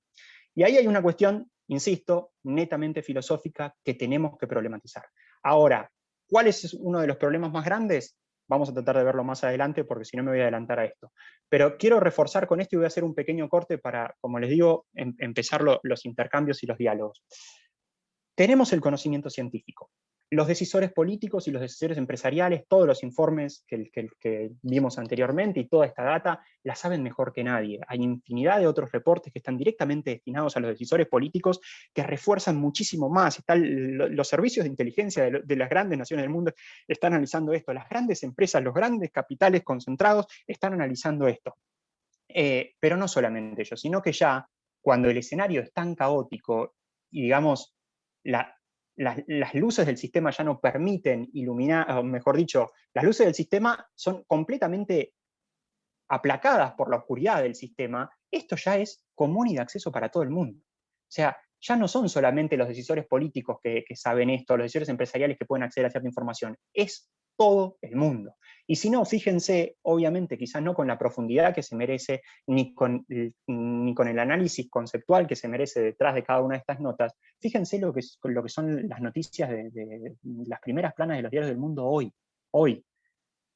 Y ahí hay una cuestión, insisto, netamente filosófica que tenemos que problematizar. Ahora, ¿cuál es uno de los problemas más grandes? Vamos a tratar de verlo más adelante porque si no me voy a adelantar a esto. Pero quiero reforzar con esto y voy a hacer un pequeño corte para, como les digo, empezar los intercambios y los diálogos. Tenemos el conocimiento científico. Los decisores políticos y los decisores empresariales, todos los informes que vimos anteriormente y toda esta data, la saben mejor que nadie. Hay infinidad de otros reportes que están directamente destinados a los decisores políticos que refuerzan muchísimo más. Los servicios de inteligencia de las grandes naciones del mundo están analizando esto. Las grandes empresas, los grandes capitales concentrados están analizando esto. Pero no solamente ellos, sino que ya cuando el escenario es tan caótico y digamos las luces del sistema ya no permiten iluminar, o mejor dicho, las luces del sistema son completamente aplacadas por la oscuridad del sistema, esto ya es común y de acceso para todo el mundo. O sea, ya no son solamente los decisores políticos que saben esto, los decisores empresariales que pueden acceder a cierta información, es todo el mundo. Y si no, fíjense, obviamente, quizás no con la profundidad que se merece, ni con el análisis conceptual que se merece detrás de cada una de estas notas, fíjense lo que son las noticias de las primeras planas de los diarios del mundo hoy.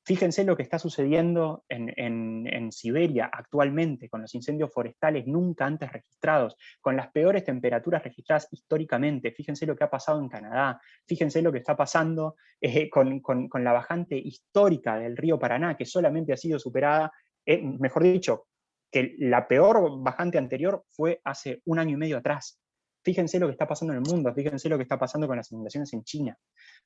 Fíjense lo que está sucediendo en Siberia actualmente, con los incendios forestales nunca antes registrados, con las peores temperaturas registradas históricamente. Fíjense lo que ha pasado en Canadá, fíjense lo que está pasando con la bajante histórica del río Paraná, que solamente ha sido superada, mejor dicho, que la peor bajante anterior fue hace 1 año y medio atrás. Fíjense lo que está pasando en el mundo, fíjense lo que está pasando con las inundaciones en China.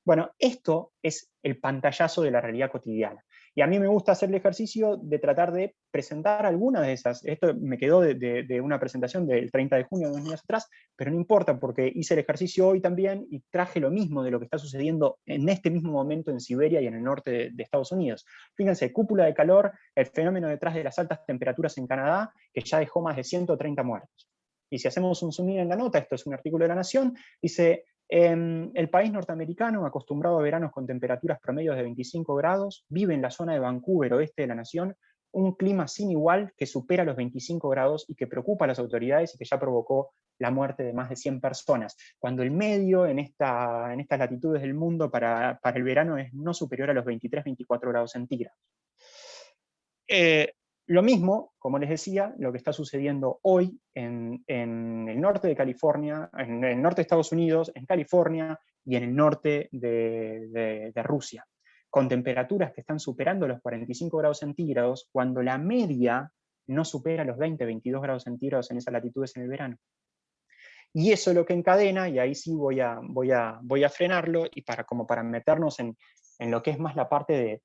Bueno, esto es el pantallazo de la realidad cotidiana. Y a mí me gusta hacer el ejercicio de tratar de presentar algunas de esas. Esto me quedó de una presentación del 30 de junio de 2 días atrás, pero no importa porque hice el ejercicio hoy también y traje lo mismo de lo que está sucediendo en este mismo momento en Siberia y en el norte de Estados Unidos. Fíjense, cúpula de calor, el fenómeno detrás de las altas temperaturas en Canadá, que ya dejó más de 130 muertos. Y si hacemos un zoom in en la nota, esto es un artículo de La Nación, dice, El país norteamericano, acostumbrado a veranos con temperaturas promedios de 25 grados, vive en la zona de Vancouver, oeste de la nación, un clima sin igual que supera los 25 grados y que preocupa a las autoridades y que ya provocó la muerte de más de 100 personas, cuando el medio en estas latitudes del mundo para el verano es no superior a los 23-24 grados centígrados. Lo mismo, como les decía, lo que está sucediendo hoy en el norte de California, en el norte de Estados Unidos, en California y en el norte de Rusia, con temperaturas que están superando los 45 grados centígrados, cuando la media no supera los 20-22 grados centígrados en esas latitudes en el verano. Y eso es lo que encadena, y ahí sí voy a frenarlo, y como para meternos en lo que es más la parte de,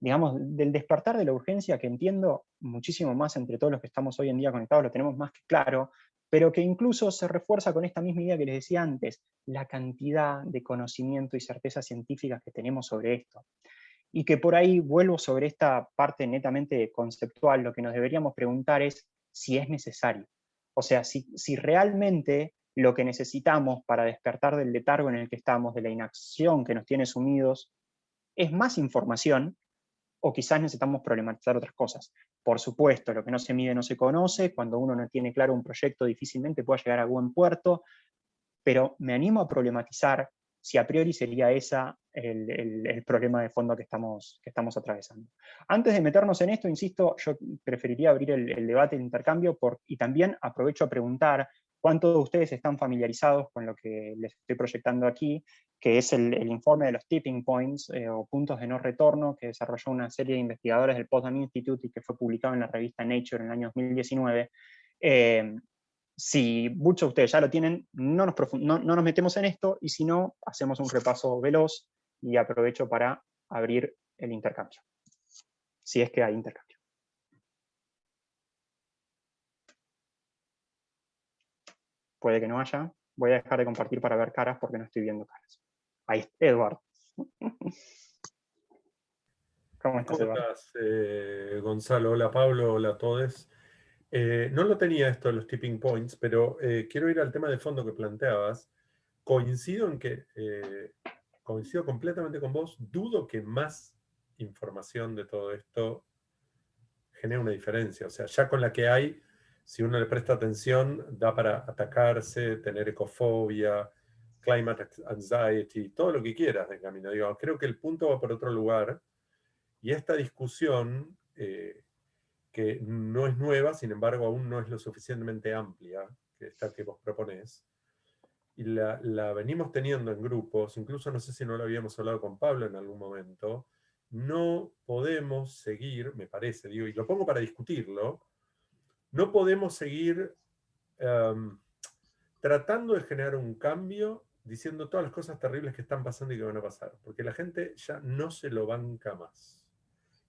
digamos, del despertar de la urgencia, que entiendo muchísimo más entre todos los que estamos hoy en día conectados, lo tenemos más que claro, pero que incluso se refuerza con esta misma idea que les decía antes, la cantidad de conocimiento y certezas científicas que tenemos sobre esto. Y que por ahí vuelvo sobre esta parte netamente conceptual, lo que nos deberíamos preguntar es si es necesario. O sea, si realmente lo que necesitamos para despertar del letargo en el que estamos, de la inacción que nos tiene sumidos, es más información, o quizás necesitamos problematizar otras cosas. Por supuesto, lo que no se mide no se conoce, cuando uno no tiene claro un proyecto difícilmente puede llegar a buen puerto, pero me animo a problematizar si a priori sería ese el problema de fondo que estamos atravesando. Antes de meternos en esto, insisto, yo preferiría abrir el debate, el intercambio, y también aprovecho a preguntar cuántos de ustedes están familiarizados con lo que les estoy proyectando aquí, que es el informe de los tipping points, o puntos de no retorno, que desarrolló una serie de investigadores del Potsdam Institute y que fue publicado en la revista Nature en el año 2019. Si muchos de ustedes ya lo tienen, no nos metemos en esto, y si no, hacemos un repaso veloz y aprovecho para abrir el intercambio, si es que hay intercambio. Puede que no haya. Voy a dejar de compartir para ver caras porque no estoy viendo caras. Ahí está, Eduardo. ¿Cómo estás, Eduardo? ¿Cómo estás, Gonzalo? Hola, Pablo. Hola a todos. No lo tenía esto de los tipping points, pero quiero ir al tema de fondo que planteabas. Coincido completamente con vos. Dudo que más información de todo esto genere una diferencia. O sea, ya con la que hay, si uno le presta atención, da para atacarse, tener ecofobia, climate anxiety, todo lo que quieras de camino. Digo, creo que el punto va por otro lugar. Y esta discusión, que no es nueva, sin embargo aún no es lo suficientemente amplia, que esta que vos proponés, y la venimos teniendo en grupos, incluso no sé si no lo habíamos hablado con Pablo en algún momento, no podemos seguir, me parece, digo, y lo pongo para discutirlo, no podemos seguir tratando de generar un cambio diciendo todas las cosas terribles que están pasando y que van a pasar, porque la gente ya no se lo banca más.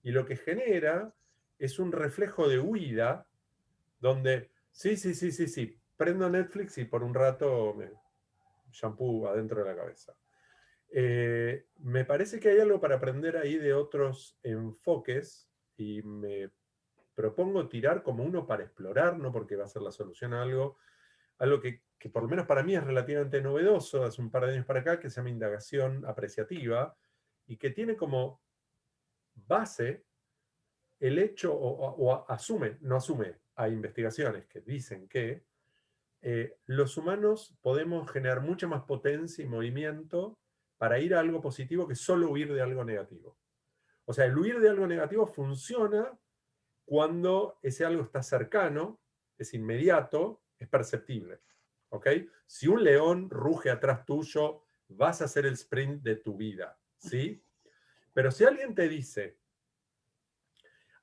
Y lo que genera es un reflejo de huida, donde sí, prendo Netflix y por un rato me shampoo adentro de la cabeza. Me parece que hay algo para aprender ahí de otros enfoques, y me propongo tirar como uno para explorar, no porque va a ser la solución a algo que por lo menos para mí es relativamente novedoso, hace un par de años para acá, que se llama indagación apreciativa, y que tiene como base el hecho, no asume, hay investigaciones que dicen que los humanos podemos generar mucha más potencia y movimiento para ir a algo positivo que solo huir de algo negativo. O sea, el huir de algo negativo funciona cuando ese algo está cercano, es inmediato, es perceptible. ¿Ok? Si un león ruge atrás tuyo, vas a hacer el sprint de tu vida, ¿sí? Pero si alguien te dice,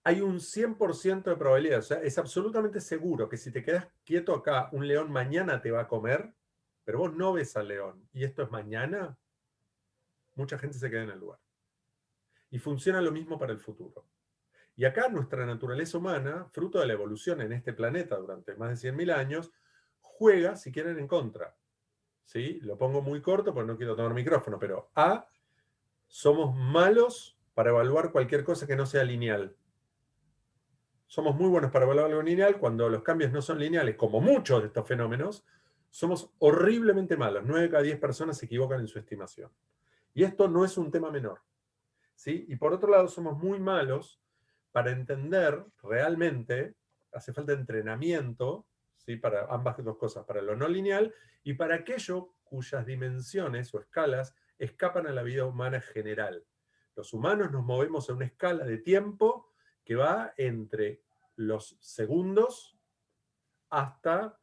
hay un 100% de probabilidad, o sea, es absolutamente seguro que si te quedas quieto acá, un león mañana te va a comer, pero vos no ves al león, y esto es mañana, mucha gente se queda en el lugar. Y funciona lo mismo para el futuro. Y acá nuestra naturaleza humana, fruto de la evolución en este planeta durante más de 100.000 años, juega, si quieren, en contra. ¿Sí? Lo pongo muy corto porque no quiero tomar micrófono, pero somos malos para evaluar cualquier cosa que no sea lineal. Somos muy buenos para evaluar algo lineal cuando los cambios no son lineales, como muchos de estos fenómenos, somos horriblemente malos. 9 de cada 10 personas se equivocan en su estimación. Y esto no es un tema menor, ¿sí? Y por otro lado, somos muy malos para entender realmente, hace falta entrenamiento, ¿sí? Para ambas dos cosas, para lo no lineal y para aquello cuyas dimensiones o escalas escapan a la vida humana general. Los humanos nos movemos en una escala de tiempo que va entre los segundos hasta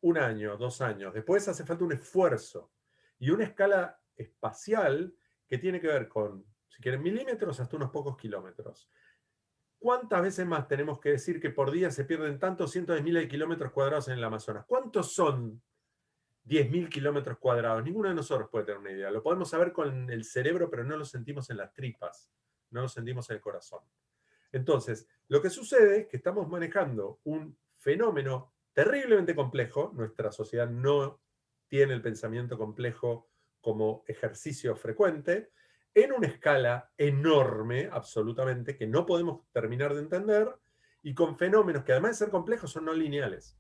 1 año, 2 años. Después hace falta un esfuerzo y una escala espacial que tiene que ver con, si quieren, milímetros hasta unos pocos kilómetros. ¿Cuántas veces más tenemos que decir que por día se pierden tantos cientos de miles de kilómetros cuadrados en el Amazonas? ¿Cuántos son 10.000 kilómetros cuadrados? Ninguno de nosotros puede tener una idea. Lo podemos saber con el cerebro, pero no lo sentimos en las tripas, no lo sentimos en el corazón. Entonces, lo que sucede es que estamos manejando un fenómeno terriblemente complejo. Nuestra sociedad no tiene el pensamiento complejo como ejercicio frecuente, en una escala enorme, absolutamente, que no podemos terminar de entender, y con fenómenos que además de ser complejos son no lineales.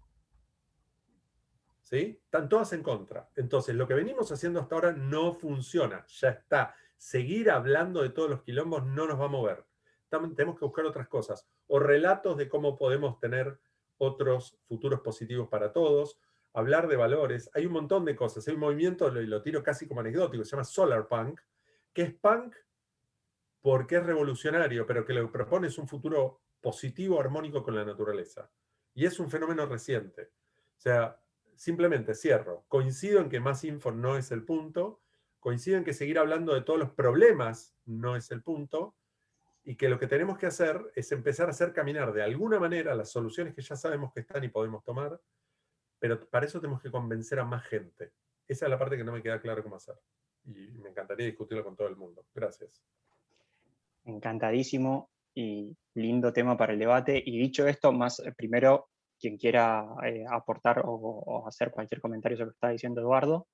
¿Sí? Están todas en contra. Entonces, lo que venimos haciendo hasta ahora no funciona. Ya está. Seguir hablando de todos los quilombos no nos va a mover. Tenemos que buscar otras cosas. O relatos de cómo podemos tener otros futuros positivos para todos. Hablar de valores. Hay un montón de cosas. Hay un movimiento, y lo tiro casi como anecdótico, se llama Solar Punk, que es punk porque es revolucionario, pero que lo que propone es un futuro positivo, armónico con la naturaleza. Y es un fenómeno reciente. O sea, simplemente cierro. Coincido en que más info no es el punto, coincido en que seguir hablando de todos los problemas no es el punto, y que lo que tenemos que hacer es empezar a hacer caminar de alguna manera las soluciones que ya sabemos que están y podemos tomar, pero para eso tenemos que convencer a más gente. Esa es la parte que no me queda claro cómo hacer. Y me encantaría discutirlo con todo el mundo. Gracias. Encantadísimo y lindo tema para el debate. Y dicho esto, más primero, quien quiera aportar o hacer cualquier comentario sobre lo que está diciendo Eduardo,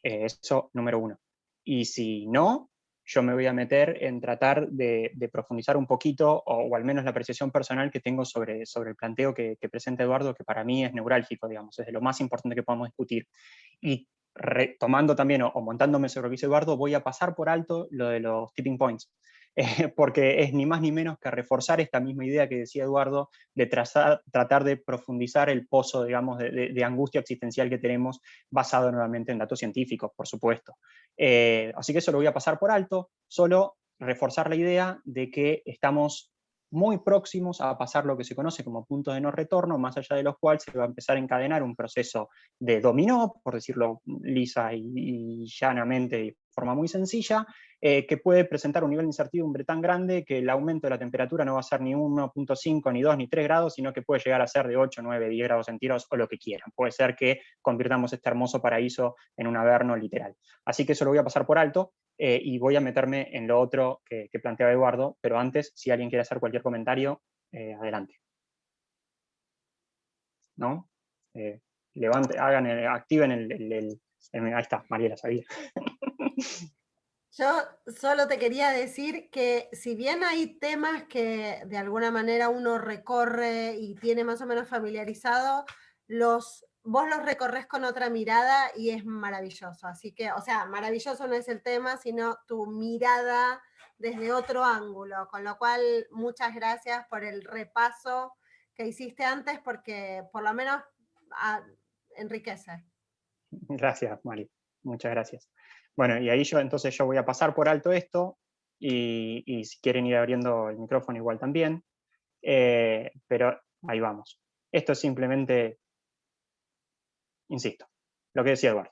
eso número uno. Y si no, yo me voy a meter en tratar de profundizar un poquito, o al menos la apreciación personal que tengo sobre el planteo que presenta Eduardo, que para mí es neurálgico, digamos, es de lo más importante que podemos discutir. Y retomando también o montándome sobre lo que dice Eduardo, voy a pasar por alto lo de los tipping points. Porque es ni más ni menos que reforzar esta misma idea que decía Eduardo, de tratar de profundizar el pozo, digamos, de angustia existencial que tenemos, basado nuevamente en datos científicos, por supuesto. Así que eso lo voy a pasar por alto, solo reforzar la idea de que estamos muy próximos a pasar lo que se conoce como punto de no retorno, más allá de los cuales se va a empezar a encadenar un proceso de dominó, por decirlo lisa y llanamente, de forma muy sencilla, que puede presentar un nivel de incertidumbre tan grande que el aumento de la temperatura no va a ser ni 1.5, ni 2, ni 3 grados, sino que puede llegar a ser de 8, 9, 10 grados centígrados o lo que quieran. Puede ser que convirtamos este hermoso paraíso en un averno literal. Así que eso lo voy a pasar por alto y voy a meterme en lo otro que planteaba Eduardo, pero antes, si alguien quiere hacer cualquier comentario, adelante. ¿No? Activen ahí está, Mariela, sabía. Yo solo te quería decir que si bien hay temas que de alguna manera uno recorre y tiene más o menos familiarizado, vos los recorres con otra mirada y es maravilloso. Así que, o sea, maravilloso no es el tema, sino tu mirada desde otro ángulo. Con lo cual, muchas gracias por el repaso que hiciste antes, porque por lo menos enriquece. Gracias, Mari. Muchas gracias. Bueno, y ahí entonces yo voy a pasar por alto esto y si quieren ir abriendo el micrófono igual también, pero ahí vamos. Esto es simplemente, insisto, lo que decía Eduardo.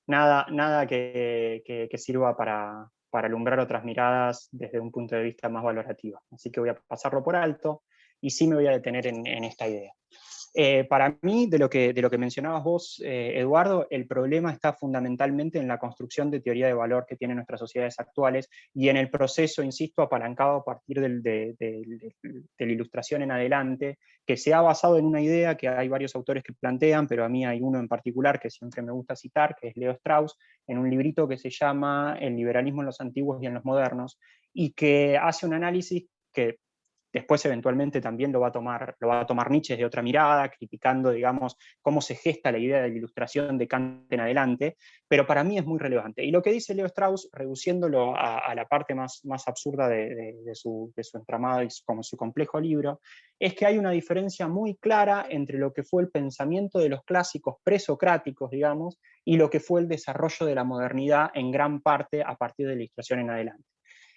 Nada que sirva para alumbrar otras miradas desde un punto de vista más valorativo. Así que voy a pasarlo por alto y sí me voy a detener en esta idea. Para mí, de lo que mencionabas vos, Eduardo, el problema está fundamentalmente en la construcción de teoría de valor que tienen nuestras sociedades actuales y en el proceso, insisto, apalancado a partir de la ilustración en adelante, que se ha basado en una idea que hay varios autores que plantean, pero a mí hay uno en particular que siempre me gusta citar, que es Leo Strauss, en un librito que se llama El liberalismo en los antiguos y en los modernos, y que hace un análisis que Después eventualmente también lo va a tomar Nietzsche de otra mirada, criticando, digamos, cómo se gesta la idea de la ilustración de Kant en adelante, pero para mí es muy relevante. Y lo que dice Leo Strauss, reduciéndolo a la parte más absurda de su entramado y como su complejo libro, es que hay una diferencia muy clara entre lo que fue el pensamiento de los clásicos presocráticos, digamos, y lo que fue el desarrollo de la modernidad en gran parte a partir de la ilustración en adelante.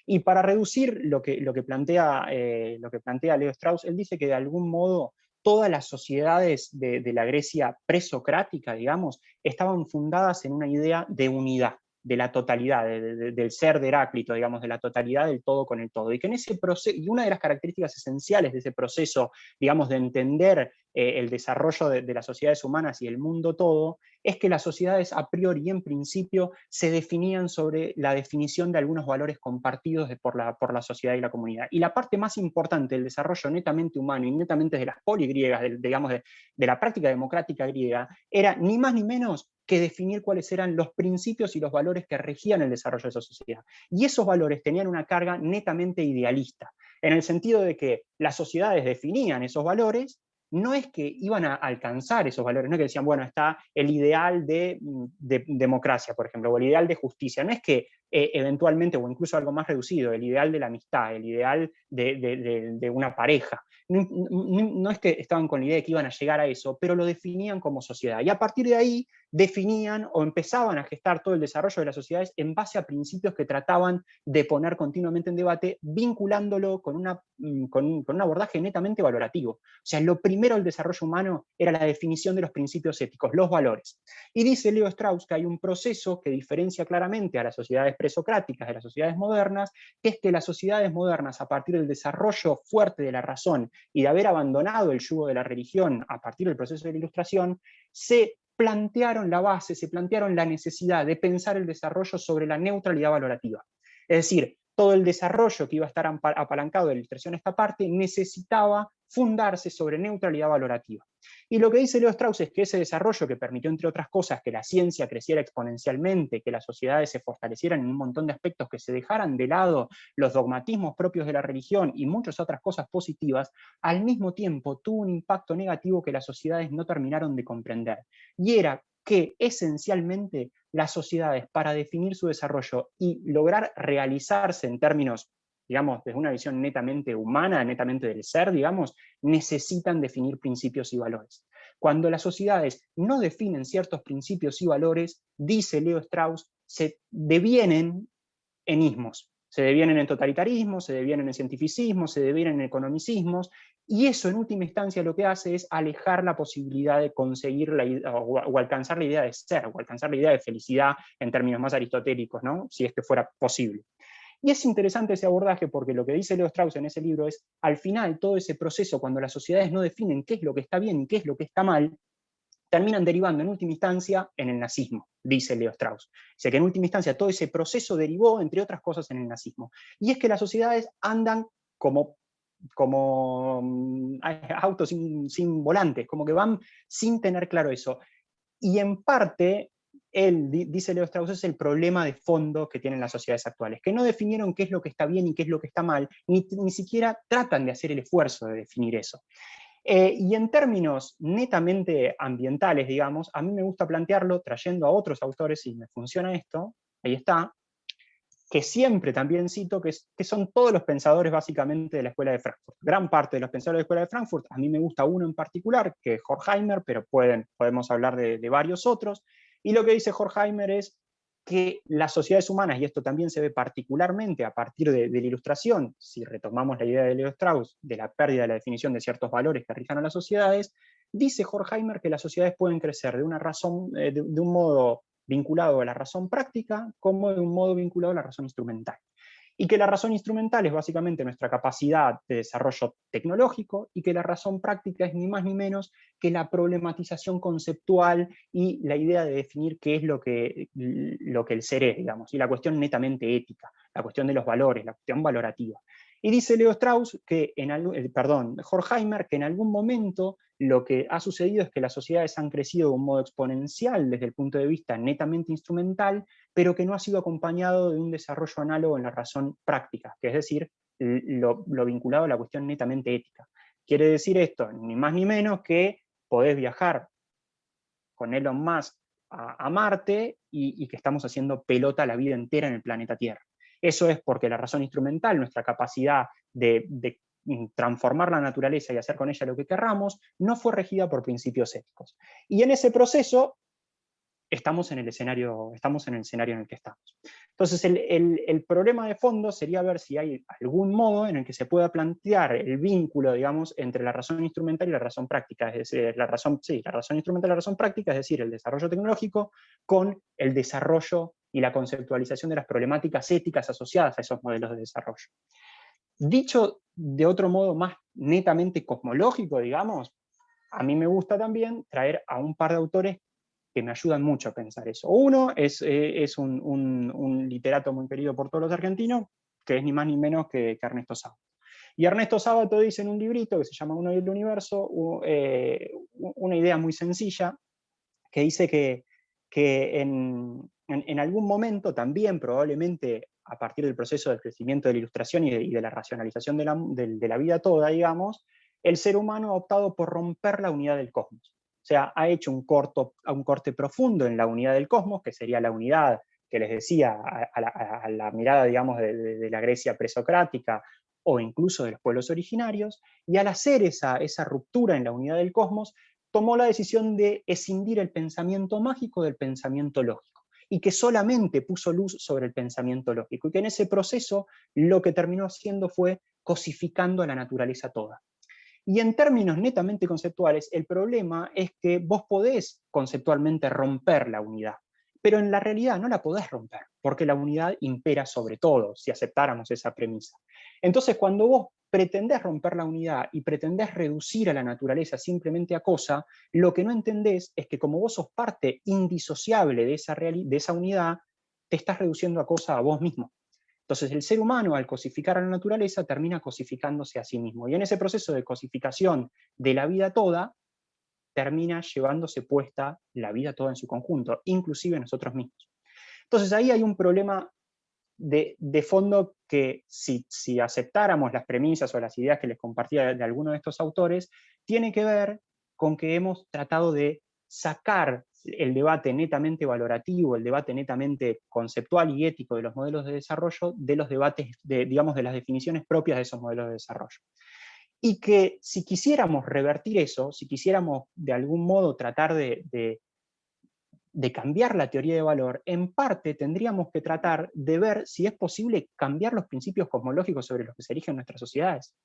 Y para reducir lo que plantea Leo Strauss, él dice que de algún modo todas las sociedades de la Grecia presocrática, digamos, estaban fundadas en una idea de unidad, de la totalidad, del ser de Heráclito, digamos, de la totalidad del todo con el todo. Y que en ese proceso, y una de las características esenciales de ese proceso, digamos, de entender el desarrollo de las sociedades humanas y el mundo todo, es que las sociedades a priori y en principio se definían sobre la definición de algunos valores compartidos por la sociedad y la comunidad. Y la parte más importante del desarrollo netamente humano y netamente de las poligriegas, digamos, de la práctica democrática griega, era ni más ni menos que definir cuáles eran los principios y los valores que regían el desarrollo de esa sociedad. Y esos valores tenían una carga netamente idealista, en el sentido de que las sociedades definían esos valores, no es que iban a alcanzar esos valores, no es que decían, bueno, está el ideal de democracia, por ejemplo, o el ideal de justicia, no es que eventualmente, o incluso algo más reducido, el ideal de la amistad, el ideal de una pareja, no es que estaban con la idea de que iban a llegar a eso, pero lo definían como sociedad, y a partir de ahí definían o empezaban a gestar todo el desarrollo de las sociedades en base a principios que trataban de poner continuamente en debate, vinculándolo con un abordaje netamente valorativo. O sea, lo primero del desarrollo humano era la definición de los principios éticos, los valores. Y dice Leo Strauss que hay un proceso que diferencia claramente a las sociedades presocráticas de las sociedades modernas, que es que las sociedades modernas, a partir del desarrollo fuerte de la razón y de haber abandonado el yugo de la religión a partir del proceso de la Ilustración, se plantearon la base, se plantearon la necesidad de pensar el desarrollo sobre la neutralidad valorativa. Es decir, todo el desarrollo que iba a estar apalancado de la Ilustración a esta parte necesitaba fundarse sobre neutralidad valorativa. Y lo que dice Leo Strauss es que ese desarrollo que permitió, entre otras cosas, que la ciencia creciera exponencialmente, que las sociedades se fortalecieran en un montón de aspectos, que se dejaran de lado los dogmatismos propios de la religión y muchas otras cosas positivas, al mismo tiempo tuvo un impacto negativo que las sociedades no terminaron de comprender. Y era que esencialmente las sociedades, para definir su desarrollo y lograr realizarse en términos, digamos, desde una visión netamente humana, netamente del ser, digamos, necesitan definir principios y valores. Cuando las sociedades no definen ciertos principios y valores, dice Leo Strauss, se devienen en ismos. Se devienen en totalitarismo, se devienen en cientificismo, se devienen en economicismos, y eso en última instancia lo que hace es alejar la posibilidad de conseguir o alcanzar la idea de ser, o alcanzar la idea de felicidad en términos más aristotélicos, ¿no? Si es que fuera posible. Y es interesante ese abordaje porque lo que dice Leo Strauss en ese libro es, al final, todo ese proceso, cuando las sociedades no definen qué es lo que está bien y qué es lo que está mal, terminan derivando en última instancia en el nazismo, dice Leo Strauss. Dice que en última instancia todo ese proceso derivó, entre otras cosas, en el nazismo. Y es que las sociedades andan como autos sin volantes, como que van sin tener claro eso. Y en parte, dice Leo Strauss, es el problema de fondo que tienen las sociedades actuales, que no definieron qué es lo que está bien y qué es lo que está mal, ni siquiera tratan de hacer el esfuerzo de definir eso. Y en términos netamente ambientales, digamos, a mí me gusta plantearlo trayendo a otros autores, y me funciona esto, ahí está, que siempre también cito, que son todos los pensadores básicamente de la Escuela de Frankfurt. Gran parte de los pensadores de la Escuela de Frankfurt, a mí me gusta uno en particular, que es Horkheimer, pero podemos hablar de varios otros, y lo que dice Horkheimer es que las sociedades humanas, y esto también se ve particularmente a partir de la Ilustración, si retomamos la idea de Leo Strauss, de la pérdida de la definición de ciertos valores que rijan a las sociedades, dice Horkheimer que las sociedades pueden crecer de un modo vinculado a la razón práctica como de un modo vinculado a la razón instrumental. Y que la razón instrumental es básicamente nuestra capacidad de desarrollo tecnológico, y que la razón práctica es ni más ni menos que la problematización conceptual y la idea de definir qué es lo que el ser es, digamos, y la cuestión netamente ética, la cuestión de los valores, la cuestión valorativa. Y dice Leo Strauss, Horkheimer, que en algún momento lo que ha sucedido es que las sociedades han crecido de un modo exponencial desde el punto de vista netamente instrumental, pero que no ha sido acompañado de un desarrollo análogo en la razón práctica, que es decir, lo vinculado a la cuestión netamente ética. Quiere decir esto, ni más ni menos que podés viajar con Elon Musk a Marte y que estamos haciendo pelota la vida entera en el planeta Tierra. Eso es porque la razón instrumental, nuestra capacidad de transformar la naturaleza y hacer con ella lo que querramos, no fue regida por principios éticos. Y en ese proceso estamos en el escenario en el que estamos. Entonces el problema de fondo sería ver si hay algún modo en el que se pueda plantear el vínculo, digamos, entre la razón instrumental y la razón práctica, es decir, la razón instrumental y la razón práctica, es decir, el desarrollo tecnológico con el desarrollo y la conceptualización de las problemáticas éticas asociadas a esos modelos de desarrollo. Dicho de otro modo más netamente cosmológico, digamos, a mí me gusta también traer a un par de autores que me ayudan mucho a pensar eso. Uno es un literato muy querido por todos los argentinos, que es ni más ni menos que Ernesto Sábato. Y Ernesto Sábato dice en un librito que se llama Uno y el Universo, una idea muy sencilla, que dice que en algún momento también, probablemente a partir del proceso del crecimiento de la ilustración y de la racionalización de la vida toda, digamos, el ser humano ha optado por romper la unidad del cosmos. O sea, ha hecho un corte profundo en la unidad del cosmos, que sería la unidad que les decía a la mirada, digamos, de la Grecia presocrática o incluso de los pueblos originarios, y al hacer esa ruptura en la unidad del cosmos, tomó la decisión de escindir el pensamiento mágico del pensamiento lógico, y que solamente puso luz sobre el pensamiento lógico, y que en ese proceso lo que terminó haciendo fue cosificando a la naturaleza toda. Y en términos netamente conceptuales, el problema es que vos podés conceptualmente romper la unidad, pero en la realidad no la podés romper, porque la unidad impera sobre todo, si aceptáramos esa premisa. Entonces, cuando vos pretendés romper la unidad y pretendés reducir a la naturaleza simplemente a cosa, lo que no entendés es que como vos sos parte indisociable de esa unidad, te estás reduciendo a cosa a vos mismo. Entonces el ser humano, al cosificar a la naturaleza, termina cosificándose a sí mismo. Y en ese proceso de cosificación de la vida toda, termina llevándose puesta la vida toda en su conjunto, inclusive nosotros mismos. Entonces ahí hay un problema de fondo que si aceptáramos las premisas o las ideas que les compartía de alguno de estos autores, tiene que ver con que hemos tratado de sacar el debate netamente valorativo, el debate netamente conceptual y ético de los modelos de desarrollo, de los debates, digamos, de las definiciones propias de esos modelos de desarrollo. Y que si quisiéramos revertir eso, si quisiéramos de algún modo tratar de cambiar la teoría de valor, en parte tendríamos que tratar de ver si es posible cambiar los principios cosmológicos sobre los que se erigen nuestras sociedades.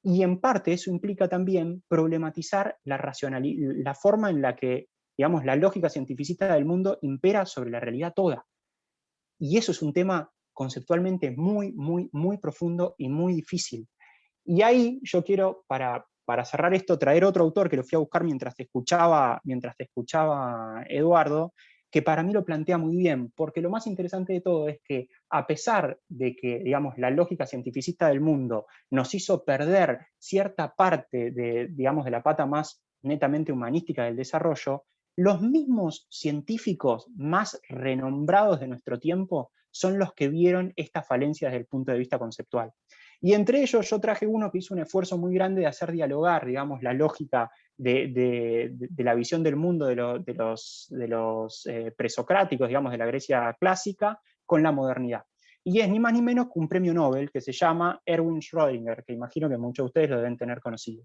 Y en parte eso implica también problematizar la forma en la que, digamos, la lógica cientificista del mundo impera sobre la realidad toda. Y eso es un tema conceptualmente muy, muy, muy profundo y muy difícil. Y ahí yo quiero, para cerrar esto, traer otro autor que lo fui a buscar mientras te escuchaba, Eduardo, que para mí lo plantea muy bien, porque lo más interesante de todo es que a pesar de que, digamos, la lógica cientificista del mundo nos hizo perder cierta parte de, digamos, de la pata más netamente humanística del desarrollo, los mismos científicos más renombrados de nuestro tiempo son los que vieron estas falencias desde el punto de vista conceptual. Y entre ellos yo traje uno que hizo un esfuerzo muy grande de hacer dialogar, digamos, la lógica de la visión del mundo de los presocráticos, digamos, de la Grecia clásica, con la modernidad. Y es ni más ni menos que un premio Nobel que se llama Erwin Schrödinger, que imagino que muchos de ustedes lo deben tener conocido.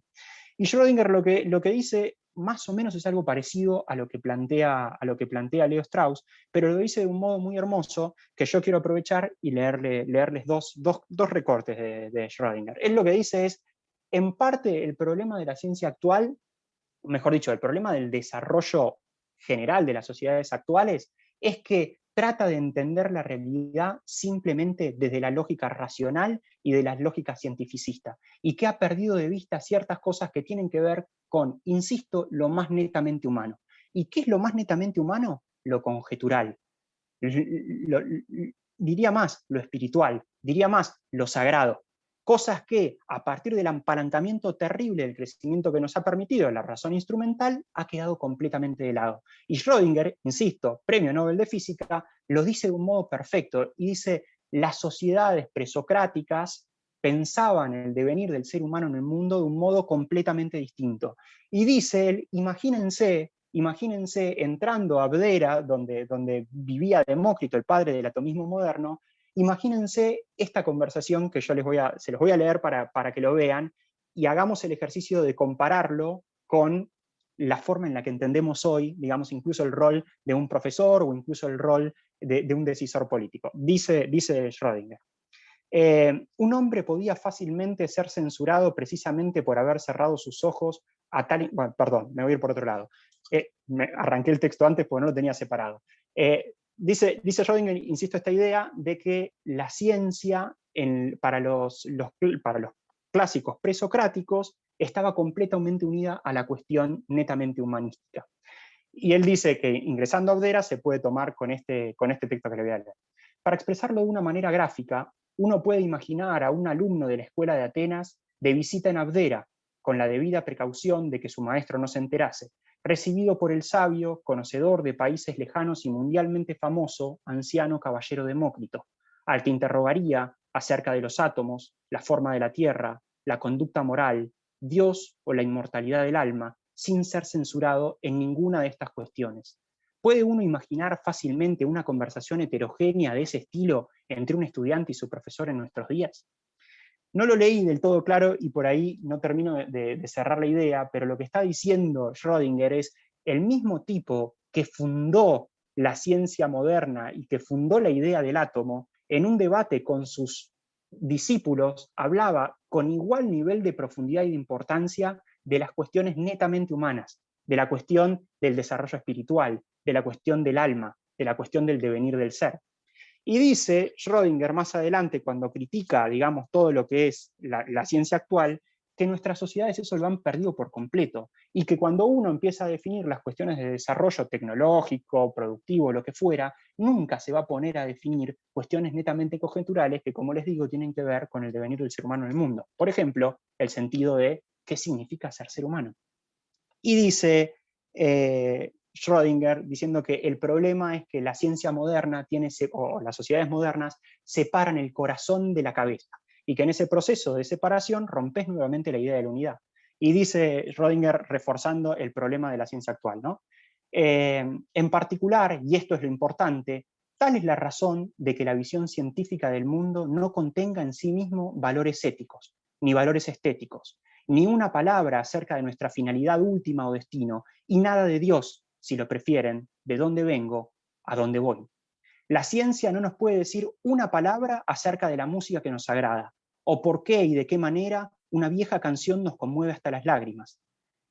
Y Schrödinger lo que dice más o menos es algo parecido a lo que plantea Leo Strauss, pero lo dice de un modo muy hermoso que yo quiero aprovechar y leerles dos recortes de Schrödinger. Él lo que dice es, en parte el problema de la ciencia actual, mejor dicho, el problema del desarrollo general de las sociedades actuales, es que trata de entender la realidad simplemente desde la lógica racional y de la lógica cientificista, y que ha perdido de vista ciertas cosas que tienen que ver con, insisto, lo más netamente humano. ¿Y qué es lo más netamente humano? Lo conjetural. Diría más, lo espiritual, diría más, lo sagrado. Cosas que, a partir del apalancamiento terrible del crecimiento que nos ha permitido la razón instrumental, ha quedado completamente de lado. Y Schrödinger, insisto, premio Nobel de Física, lo dice de un modo perfecto, y dice, las sociedades presocráticas pensaban el devenir del ser humano en el mundo de un modo completamente distinto. Y dice él, imagínense entrando a Abdera, donde vivía Demócrito, el padre del atomismo moderno, imagínense esta conversación que yo se los voy a leer para que lo vean, y hagamos el ejercicio de compararlo con la forma en la que entendemos hoy, digamos, incluso el rol de un profesor o incluso el rol de un decisor político. Dice Schrödinger. Un hombre podía fácilmente ser censurado precisamente por haber cerrado sus ojos a tal... Bueno, perdón, me voy a ir por otro lado. Me arranqué el texto antes porque no lo tenía separado. Dice Schrödinger, insisto, esta idea de que la ciencia para los clásicos presocráticos estaba completamente unida a la cuestión netamente humanística. Y él dice que ingresando a Abdera se puede tomar con este texto que le voy a leer. Para expresarlo de una manera gráfica, uno puede imaginar a un alumno de la escuela de Atenas de visita en Abdera, con la debida precaución de que su maestro no se enterase, recibido por el sabio, conocedor de países lejanos y mundialmente famoso, anciano caballero Demócrito, al que interrogaría acerca de los átomos, la forma de la Tierra, la conducta moral, Dios o la inmortalidad del alma, sin ser censurado en ninguna de estas cuestiones. ¿Puede uno imaginar fácilmente una conversación heterogénea de ese estilo entre un estudiante y su profesor en nuestros días? No lo leí del todo claro y por ahí no termino de cerrar la idea, pero lo que está diciendo Schrödinger es el mismo tipo que fundó la ciencia moderna y que fundó la idea del átomo, en un debate con sus discípulos, hablaba con igual nivel de profundidad y de importancia de las cuestiones netamente humanas, de la cuestión del desarrollo espiritual, de la cuestión del alma, de la cuestión del devenir del ser. Y dice Schrödinger más adelante, cuando critica, digamos, todo lo que es la ciencia actual, que nuestras sociedades eso lo han perdido por completo, y que cuando uno empieza a definir las cuestiones de desarrollo tecnológico, productivo, lo que fuera, nunca se va a poner a definir cuestiones netamente conjeturales que, como les digo, tienen que ver con el devenir del ser humano en el mundo. Por ejemplo, el sentido de qué significa ser humano. Y dice Schrödinger, diciendo que el problema es que la ciencia moderna o las sociedades modernas separan el corazón de la cabeza, y que en ese proceso de separación rompes nuevamente la idea de la unidad. Y dice Schrödinger, reforzando el problema de la ciencia actual, ¿no? En particular, y esto es lo importante, tal es la razón de que la visión científica del mundo no contenga en sí mismo valores éticos, ni valores estéticos, ni una palabra acerca de nuestra finalidad última o destino, y nada de Dios, si lo prefieren, de dónde vengo, a dónde voy. La ciencia no nos puede decir una palabra acerca de la música que nos agrada, o por qué y de qué manera una vieja canción nos conmueve hasta las lágrimas.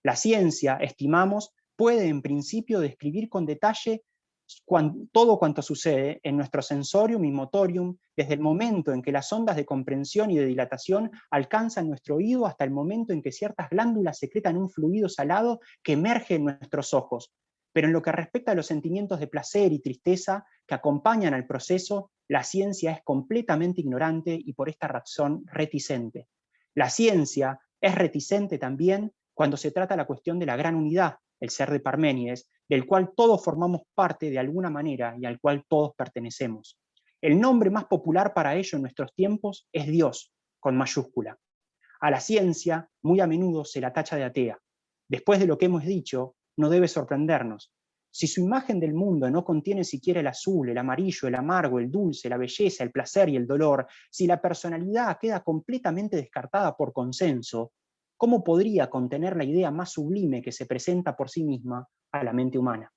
La ciencia, estimamos, puede en principio describir con detalle todo cuanto sucede en nuestro sensorium y motorium desde el momento en que las ondas de comprensión y de dilatación alcanzan nuestro oído hasta el momento en que ciertas glándulas secretan un fluido salado que emerge en nuestros ojos. Pero en lo que respecta a los sentimientos de placer y tristeza que acompañan al proceso, la ciencia es completamente ignorante y por esta razón reticente. La ciencia es reticente también cuando se trata la cuestión de la gran unidad, el ser de Parménides, del cual todos formamos parte de alguna manera y al cual todos pertenecemos. El nombre más popular para ello en nuestros tiempos es Dios, con mayúscula. A la ciencia muy a menudo se la tacha de atea. Después de lo que hemos dicho, no debe sorprendernos. Si su imagen del mundo no contiene siquiera el azul, el amarillo, el amargo, el dulce, la belleza, el placer y el dolor, si la personalidad queda completamente descartada por consenso, ¿cómo podría contener la idea más sublime que se presenta por sí misma a la mente humana?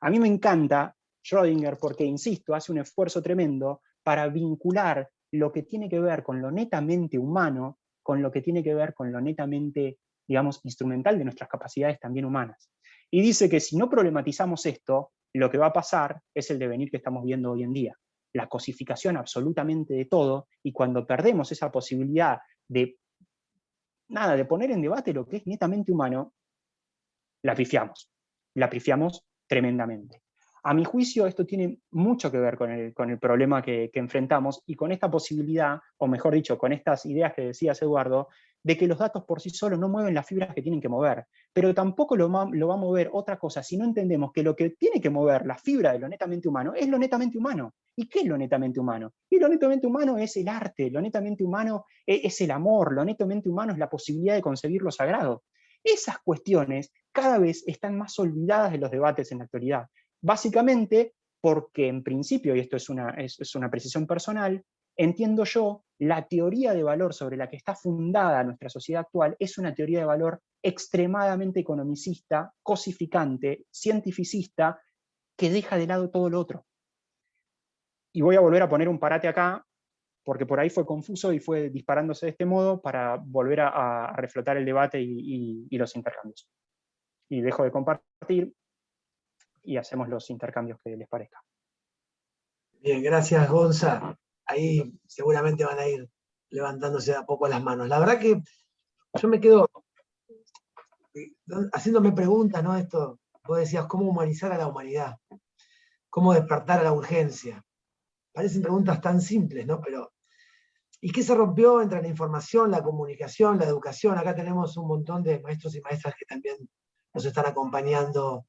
A mí me encanta Schrödinger porque, insisto, hace un esfuerzo tremendo para vincular lo que tiene que ver con lo netamente humano con lo que tiene que ver con lo netamente, digamos, instrumental de nuestras capacidades también humanas. Y dice que si no problematizamos esto, lo que va a pasar es el devenir que estamos viendo hoy en día. La cosificación absolutamente de todo, y cuando perdemos esa posibilidad de poner en debate lo que es netamente humano, la pifiamos tremendamente. A mi juicio, esto tiene mucho que ver con el problema que enfrentamos y con esta posibilidad, o mejor dicho, con estas ideas que decías, Eduardo, de que los datos por sí solos no mueven las fibras que tienen que mover, pero tampoco lo va a mover otra cosa si no entendemos que lo que tiene que mover la fibra de lo netamente humano es lo netamente humano. ¿Y qué es lo netamente humano? Y lo netamente humano es el arte, lo netamente humano es el amor, lo netamente humano es la posibilidad de concebir lo sagrado. Esas cuestiones cada vez están más olvidadas de los debates en la actualidad. Básicamente porque en principio, y esto es una precisión personal, entiendo yo, la teoría de valor sobre la que está fundada nuestra sociedad actual es una teoría de valor extremadamente economicista, cosificante, cientificista, que deja de lado todo lo otro. Y voy a volver a poner un parate acá, porque por ahí fue confuso y fue disparándose de este modo para volver a reflotar el debate y los intercambios. Y dejo de compartir y hacemos los intercambios que les parezca. Bien, gracias, Gonza. Ahí seguramente van a ir levantándose de a poco las manos. La verdad que yo me quedo haciéndome preguntas, ¿no? Esto, vos decías, ¿cómo humanizar a la humanidad? ¿Cómo despertar a la urgencia? Parecen preguntas tan simples, ¿no? Pero, ¿y qué se rompió entre la información, la comunicación, la educación? Acá tenemos un montón de maestros y maestras que también nos están acompañando,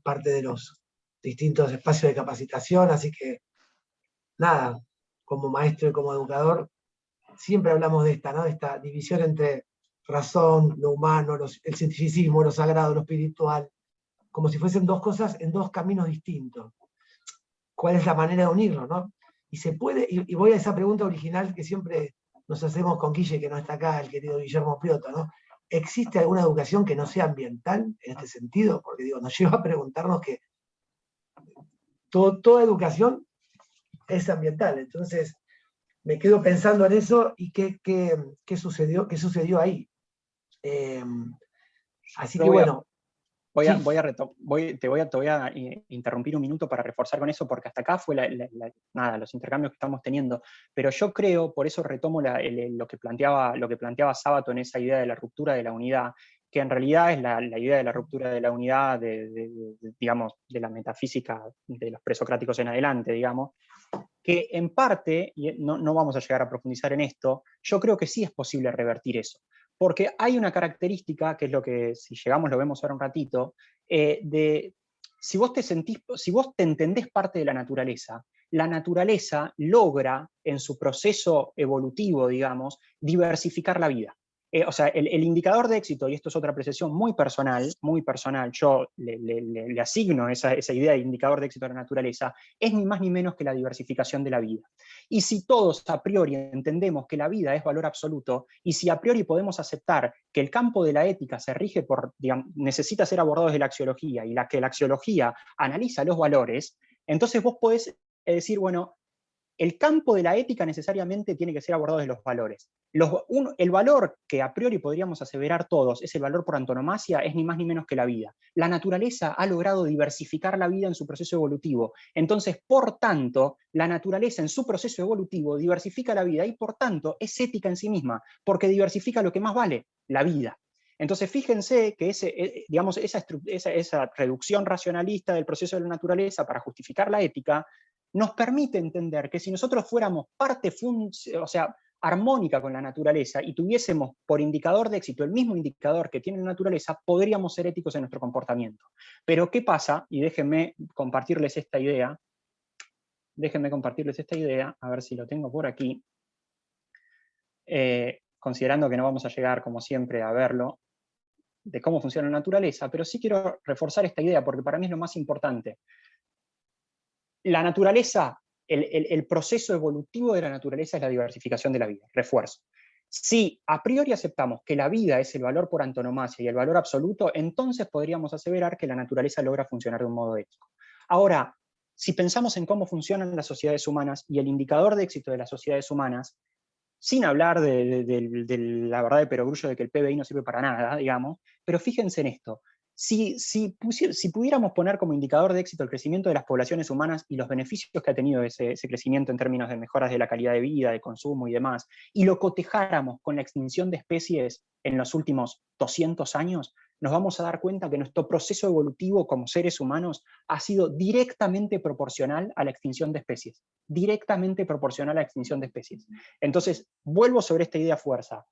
parte de los distintos espacios de capacitación, así que, nada, como maestro y como educador, siempre hablamos de esta, ¿no? De esta división entre razón, lo humano, el cientificismo, lo sagrado, lo espiritual, como si fuesen dos cosas en dos caminos distintos. ¿Cuál es la manera de unirlo, no? Y se puede, y voy a esa pregunta original que siempre nos hacemos con Guille, que no está acá, el querido Guillermo Prioto, ¿no? ¿Existe alguna educación que no sea ambiental en este sentido? Porque digo, nos lleva a preguntarnos que toda educación es ambiental. Entonces, me quedo pensando en eso y qué sucedió ahí. Así que bueno. Te voy a interrumpir un minuto para reforzar con eso, porque hasta acá fue los intercambios que estamos teniendo. Pero yo creo, por eso retomo lo que planteaba Sábato en esa idea de la ruptura de la unidad, que en realidad es la idea de la ruptura de la unidad digamos, de la metafísica de los presocráticos en adelante, digamos, que en parte, y no vamos a llegar a profundizar en esto, yo creo que sí es posible revertir eso. Porque hay una característica, que es lo que, si llegamos, lo vemos ahora un ratito, si vos te entendés parte de la naturaleza logra, en su proceso evolutivo, digamos, diversificar la vida. O sea, el indicador de éxito, y esto es otra apreciación muy personal, yo le asigno esa idea de indicador de éxito a la naturaleza, es ni más ni menos que la diversificación de la vida. Y si todos a priori entendemos que la vida es valor absoluto, y si a priori podemos aceptar que el campo de la ética se rige por, digamos, necesita ser abordado desde la axiología, y que la axiología analiza los valores, entonces vos podés decir, bueno, el campo de la ética necesariamente tiene que ser abordado desde los valores. El valor que a priori podríamos aseverar todos es el valor por antonomasia, es ni más ni menos que la vida. La naturaleza ha logrado diversificar la vida en su proceso evolutivo. Entonces, por tanto, la naturaleza en su proceso evolutivo diversifica la vida y por tanto es ética en sí misma, porque diversifica lo que más vale, la vida. Entonces, fíjense que digamos, esa reducción racionalista del proceso de la naturaleza para justificar la ética nos permite entender que si nosotros fuéramos parte armónica con la naturaleza y tuviésemos por indicador de éxito el mismo indicador que tiene la naturaleza, podríamos ser éticos en nuestro comportamiento. Pero ¿qué pasa? Y déjenme compartirles esta idea, a ver si lo tengo por aquí, considerando que no vamos a llegar, como siempre, a verlo, de cómo funciona la naturaleza, pero sí quiero reforzar esta idea porque para mí es lo más importante. La naturaleza, el proceso evolutivo de la naturaleza es la diversificación de la vida, refuerzo. Si a priori aceptamos que la vida es el valor por antonomasia y el valor absoluto, entonces podríamos aseverar que la naturaleza logra funcionar de un modo ético. Ahora, si pensamos en cómo funcionan las sociedades humanas y el indicador de éxito de las sociedades humanas, sin hablar de la verdad de perogrullo de que el PBI no sirve para nada, digamos, pero fíjense en esto. Si pudiéramos poner como indicador de éxito el crecimiento de las poblaciones humanas y los beneficios que ha tenido ese crecimiento en términos de mejoras de la calidad de vida, de consumo y demás, y lo cotejáramos con la extinción de especies en los últimos 200 años, nos vamos a dar cuenta que nuestro proceso evolutivo como seres humanos ha sido directamente proporcional a la extinción de especies. Directamente proporcional a la extinción de especies. Entonces, vuelvo sobre esta idea fuerza.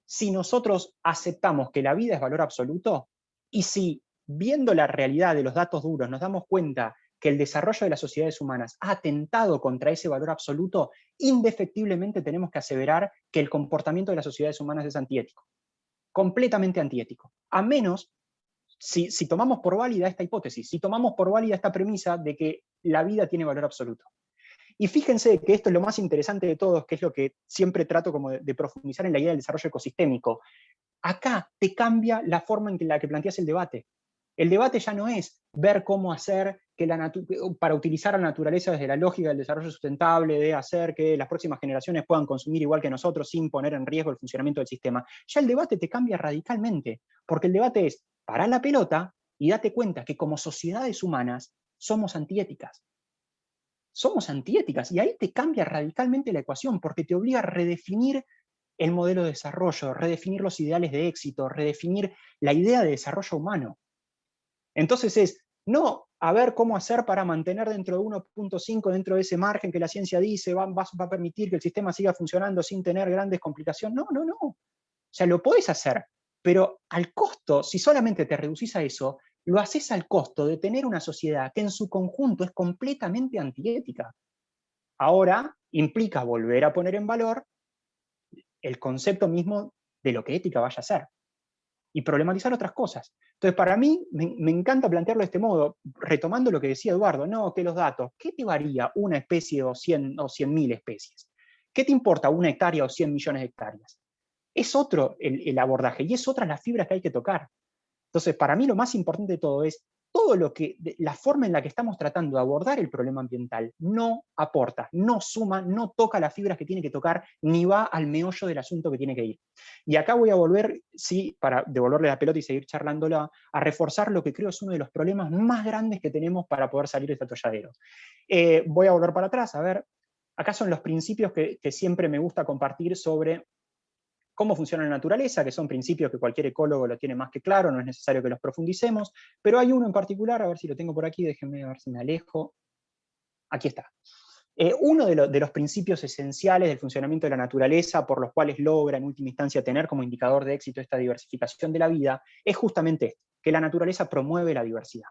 Si nosotros aceptamos que la vida es valor absoluto, y si, viendo la realidad de los datos duros, nos damos cuenta que el desarrollo de las sociedades humanas ha atentado contra ese valor absoluto, indefectiblemente tenemos que aseverar que el comportamiento de las sociedades humanas es antiético. Completamente antiético. A menos, si tomamos por válida esta hipótesis, si tomamos por válida esta premisa de que la vida tiene valor absoluto. Y fíjense que esto es lo más interesante de todo, que es lo que siempre trato como de profundizar en la idea del desarrollo ecosistémico. Acá te cambia la forma en la que planteas el debate. El debate ya no es ver cómo hacer para utilizar la naturaleza desde la lógica del desarrollo sustentable, de hacer que las próximas generaciones puedan consumir igual que nosotros sin poner en riesgo el funcionamiento del sistema. Ya el debate te cambia radicalmente, porque el debate es, pará la pelota y date cuenta que como sociedades humanas somos antiéticas. Somos antiéticas, y ahí te cambia radicalmente la ecuación, porque te obliga a redefinir el modelo de desarrollo, redefinir los ideales de éxito, redefinir la idea de desarrollo humano. Entonces es, no a ver cómo hacer para mantener dentro de 1.5, dentro de ese margen que la ciencia dice, va a permitir que el sistema siga funcionando sin tener grandes complicaciones. No, no, no. O sea, lo podés hacer, pero al costo, si solamente te reducís a eso, lo haces al costo de tener una sociedad que en su conjunto es completamente antiética. Ahora implica volver a poner en valor el concepto mismo de lo que ética vaya a ser y problematizar otras cosas. Entonces, para mí, me encanta plantearlo de este modo, retomando lo que decía Eduardo, no, que los datos, ¿qué te varía una especie o 100.000 especies? ¿Qué te importa una hectárea o 100 millones de hectáreas? Es otro el abordaje, y es otra las fibras que hay que tocar. Entonces, para mí lo más importante de todo es, la forma en la que estamos tratando de abordar el problema ambiental no aporta, no suma, no toca las fibras que tiene que tocar, ni va al meollo del asunto que tiene que ir. Y acá voy a volver, sí, para devolverle la pelota y seguir charlándola, a reforzar lo que creo es uno de los problemas más grandes que tenemos para poder salir de este atolladero. Voy a volver para atrás, a ver, acá son los principios que siempre me gusta compartir sobre cómo funciona la naturaleza, que son principios que cualquier ecólogo lo tiene más que claro, no es necesario que los profundicemos, pero hay uno en particular, a ver si lo tengo por aquí, déjenme ver si me alejo. Aquí está. Uno de los principios esenciales del funcionamiento de la naturaleza, por los cuales logra en última instancia tener como indicador de éxito esta diversificación de la vida, es justamente esto, que la naturaleza promueve la diversidad.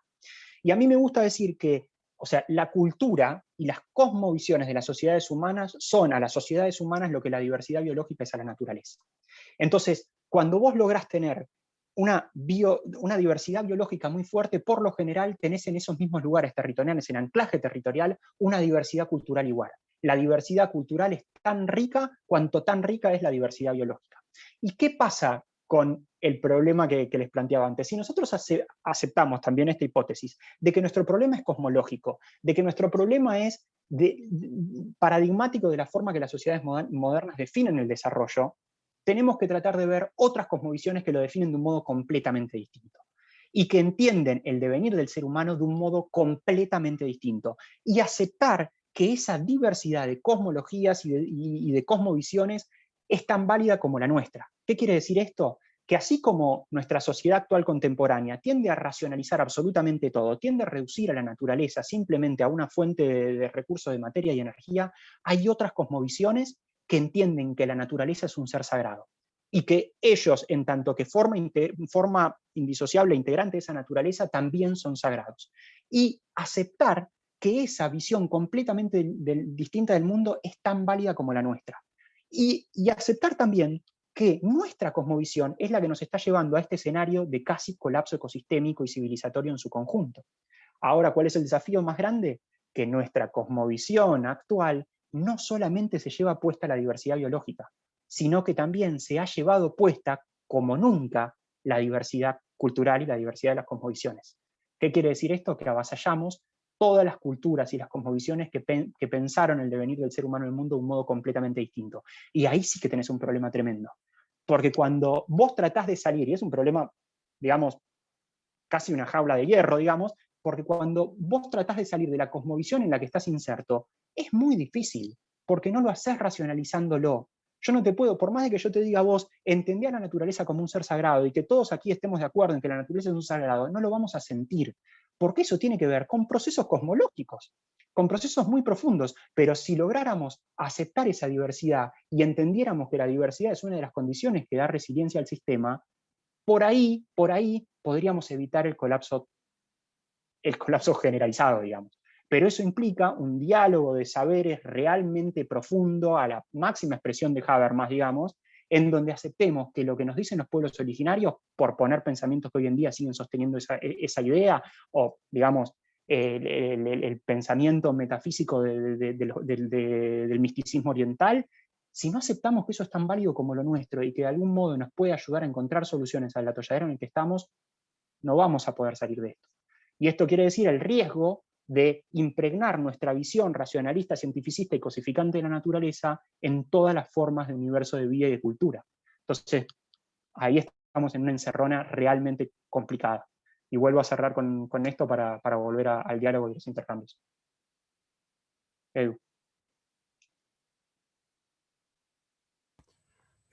Y a mí me gusta decir que, o sea, la cultura y las cosmovisiones de las sociedades humanas son a las sociedades humanas lo que la diversidad biológica es a la naturaleza. Entonces, cuando vos lográs tener una diversidad biológica muy fuerte, por lo general tenés en esos mismos lugares territoriales, en anclaje territorial, una diversidad cultural igual. La diversidad cultural es tan rica cuanto tan rica es la diversidad biológica. ¿Y qué pasa con el problema que les planteaba antes? Si nosotros aceptamos también esta hipótesis de que nuestro problema es cosmológico, de que nuestro problema es paradigmático de la forma que las sociedades modernas definen el desarrollo, tenemos que tratar de ver otras cosmovisiones que lo definen de un modo completamente distinto y que entienden el devenir del ser humano de un modo completamente distinto y aceptar que esa diversidad de cosmologías y de cosmovisiones es tan válida como la nuestra. ¿Qué quiere decir esto? Que así como nuestra sociedad actual contemporánea tiende a racionalizar absolutamente todo, tiende a reducir a la naturaleza simplemente a una fuente de recursos de materia y energía, hay otras cosmovisiones que entienden que la naturaleza es un ser sagrado y que ellos, en tanto que forma indisociable e integrante de esa naturaleza, también son sagrados. Y aceptar que esa visión completamente distinta del mundo es tan válida como la nuestra. Y aceptar también que nuestra cosmovisión es la que nos está llevando a este escenario de casi colapso ecosistémico y civilizatorio en su conjunto. Ahora, ¿cuál es el desafío más grande? Que nuestra cosmovisión actual no solamente se lleva puesta la diversidad biológica, sino que también se ha llevado puesta, como nunca, la diversidad cultural y la diversidad de las cosmovisiones. ¿Qué quiere decir esto? Que avasallamos todas las culturas y las cosmovisiones que pensaron el devenir del ser humano en el mundo de un modo completamente distinto. Y ahí sí que tenés un problema tremendo. Porque cuando vos tratás de salir, y es un problema, digamos, casi una jaula de hierro, digamos, porque cuando vos tratás de salir de la cosmovisión en la que estás inserto, es muy difícil, porque no lo haces racionalizándolo. Yo no te puedo, por más de que yo te diga a vos, entendí a la naturaleza como un ser sagrado y que todos aquí estemos de acuerdo en que la naturaleza es un sagrado, no lo vamos a sentir, porque eso tiene que ver con procesos cosmológicos, con procesos muy profundos, pero si lográramos aceptar esa diversidad y entendiéramos que la diversidad es una de las condiciones que da resiliencia al sistema, por ahí podríamos evitar el colapso generalizado, digamos. Pero eso implica un diálogo de saberes realmente profundo, a la máxima expresión de Habermas, digamos, en donde aceptemos que lo que nos dicen los pueblos originarios, por poner pensamientos que hoy en día siguen sosteniendo esa idea, o digamos, el pensamiento metafísico del misticismo oriental, si no aceptamos que eso es tan válido como lo nuestro y que de algún modo nos puede ayudar a encontrar soluciones al atolladero en el que estamos, no vamos a poder salir de esto. Y esto quiere decir el riesgo de impregnar nuestra visión racionalista, cientificista y cosificante de la naturaleza en todas las formas de universo de vida y de cultura. Entonces, ahí estamos en una encerrona realmente complicada. Y vuelvo a cerrar con esto para volver al diálogo y los intercambios. Edu.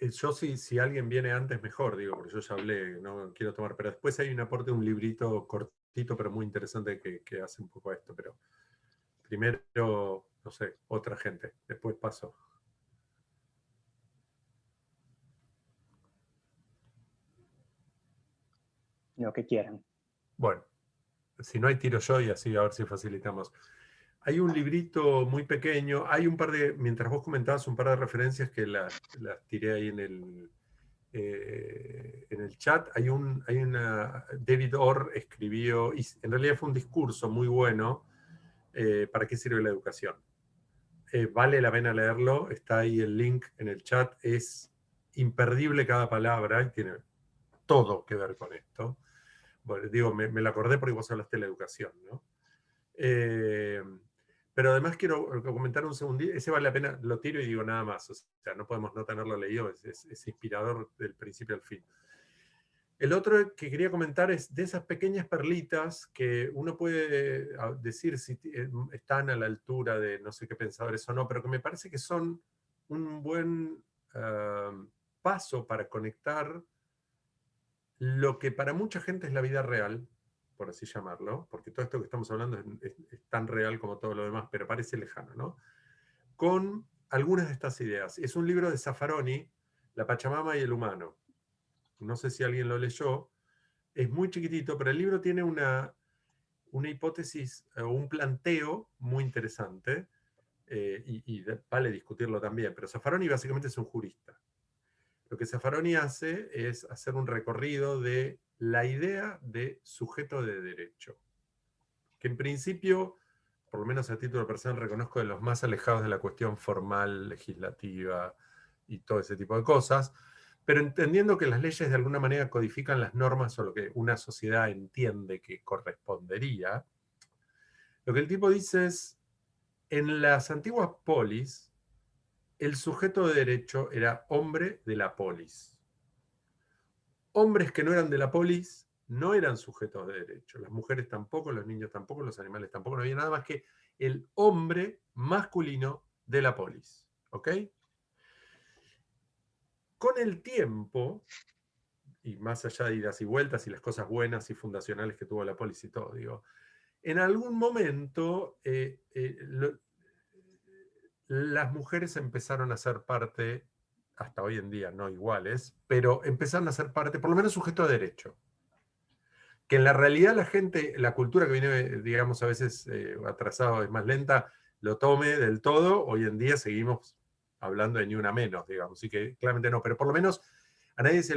Yo si alguien viene antes, mejor, digo, porque yo ya hablé, no quiero tomar, pero después hay un aporte de un librito cortito, pero muy interesante que hace un poco esto, pero primero, no sé, otra gente, después paso. Lo que quieran. Bueno, si no hay tiro yo y así a ver si facilitamos. Hay un librito muy pequeño, hay un par de, mientras vos comentabas, un par de referencias que las tiré ahí en el chat. David Orr escribió, y en realidad fue un discurso muy bueno, ¿para qué sirve la educación? Vale la pena leerlo, está ahí el link en el chat, es imperdible cada palabra y tiene todo que ver con esto. Bueno, digo, me lo acordé porque vos hablaste de la educación, ¿no? Pero además quiero comentar un segundito, ese vale la pena, lo tiro y digo nada más, o sea, no podemos no tenerlo leído, es inspirador del principio al fin. El otro que quería comentar es de esas pequeñas perlitas que uno puede decir si están a la altura de no sé qué pensadores o no, pero que me parece que son un buen paso para conectar lo que para mucha gente es la vida real, por así llamarlo, porque todo esto que estamos hablando es tan real como todo lo demás, pero parece lejano, ¿no? Con algunas de estas ideas. Es un libro de Zaffaroni, La Pachamama y el humano. No sé si alguien lo leyó. Es muy chiquitito, pero el libro tiene una hipótesis o un planteo muy interesante, y vale discutirlo también, pero Zaffaroni básicamente es un jurista. Lo que Zaffaroni hace es hacer un recorrido de la idea de sujeto de derecho, que en principio, por lo menos a título personal, reconozco de los más alejados de la cuestión formal, legislativa y todo ese tipo de cosas, pero entendiendo que las leyes de alguna manera codifican las normas o lo que una sociedad entiende que correspondería, lo que el tipo dice es, en las antiguas polis, el sujeto de derecho era hombre de la polis. Hombres que no eran de la polis no eran sujetos de derecho. Las mujeres tampoco, los niños tampoco, los animales tampoco. No había nada más que el hombre masculino de la polis. ¿Ok? Con el tiempo, y más allá de idas y vueltas y las cosas buenas y fundacionales que tuvo la polis y todo, digo, en algún momento las mujeres empezaron a ser parte, hasta hoy en día no iguales, pero empezaron a ser parte, por lo menos sujeto de derecho. Que en la realidad la gente, la cultura que viene, digamos, a veces atrasado, es más lenta, lo tome del todo. Hoy en día seguimos hablando de ni una menos, digamos, así que claramente no, pero por lo menos a nadie se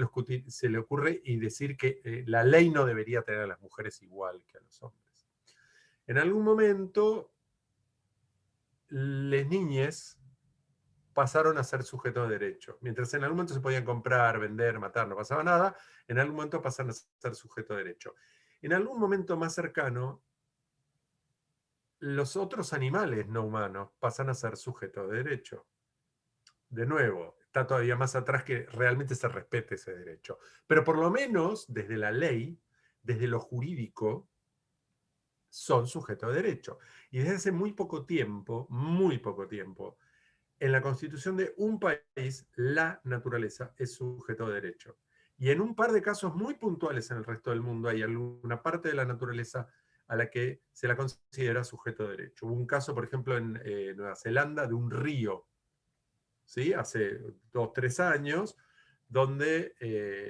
le ocurre y decir que la ley no debería tener a las mujeres igual que a los hombres. En algún momento, las niñas pasaron a ser sujetos de derecho. Mientras en algún momento se podían comprar, vender, matar, no pasaba nada, en algún momento pasaron a ser sujetos de derecho. En algún momento más cercano, los otros animales no humanos pasan a ser sujetos de derecho. De nuevo, está todavía más atrás que realmente se respete ese derecho. Pero por lo menos, desde la ley, desde lo jurídico, son sujetos de derecho. Y desde hace muy poco tiempo, en la constitución de un país, la naturaleza es sujeto de derecho. Y en un par de casos muy puntuales en el resto del mundo hay alguna parte de la naturaleza a la que se la considera sujeto de derecho. Hubo un caso, por ejemplo, en Nueva Zelanda, de un río, ¿sí? Hace 2 o 3 años, donde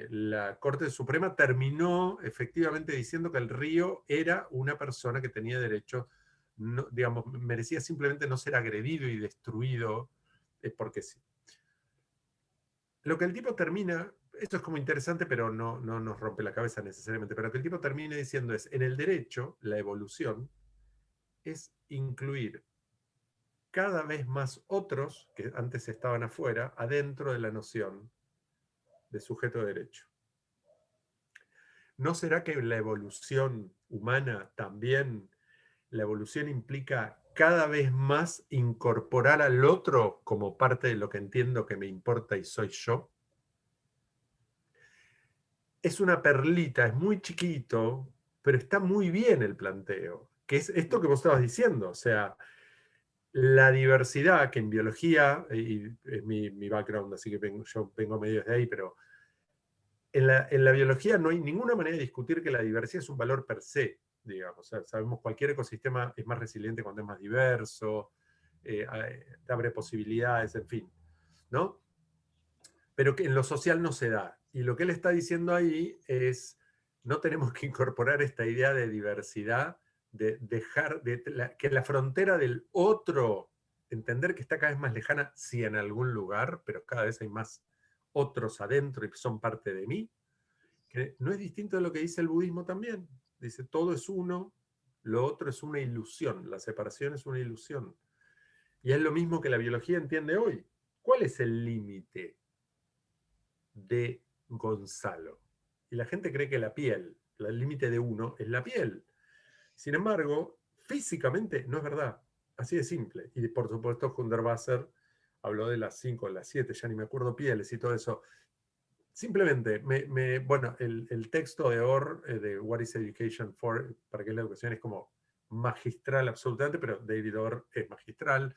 la Corte Suprema terminó efectivamente diciendo que el río era una persona que tenía derecho, no, digamos, merecía simplemente no ser agredido y destruido porque sí. Lo que el tipo termina, esto es como interesante, pero no nos rompe la cabeza necesariamente, pero lo que el tipo termina diciendo es, en el derecho, la evolución es incluir cada vez más otros, que antes estaban afuera, adentro de la noción de sujeto de derecho. ¿No será que la evolución humana también, la evolución implica cada vez más incorporar al otro como parte de lo que entiendo que me importa y soy yo? Es una perlita, es muy chiquito, pero está muy bien el planteo, que es esto que vos estabas diciendo, o sea, la diversidad, que en biología, y es mi background, así que yo vengo medio de ahí, pero en la biología no hay ninguna manera de discutir que la diversidad es un valor per se, digamos. O sea, sabemos que cualquier ecosistema es más resiliente cuando es más diverso, te abre posibilidades, en fin, ¿no? Pero que en lo social no se da. Y lo que él está diciendo ahí es, no tenemos que incorporar esta idea de diversidad, de dejar que la frontera del otro, entender que está cada vez más lejana, sí en algún lugar, pero cada vez hay más otros adentro y son parte de mí, que no es distinto de lo que dice el budismo también. Dice, todo es uno, lo otro es una ilusión, la separación es una ilusión. Y es lo mismo que la biología entiende hoy. ¿Cuál es el límite de Gonzalo? Y la gente cree que la piel, el límite de uno es la piel. Sin embargo, físicamente no es verdad. Así de simple. Y por supuesto, Hundertwasser habló de las 5, las 7, ya ni me acuerdo, pieles y todo eso. Simplemente, bueno, el texto de Orr, de What is Education for, para qué es la educación, es como magistral absolutamente, pero David Orr es magistral.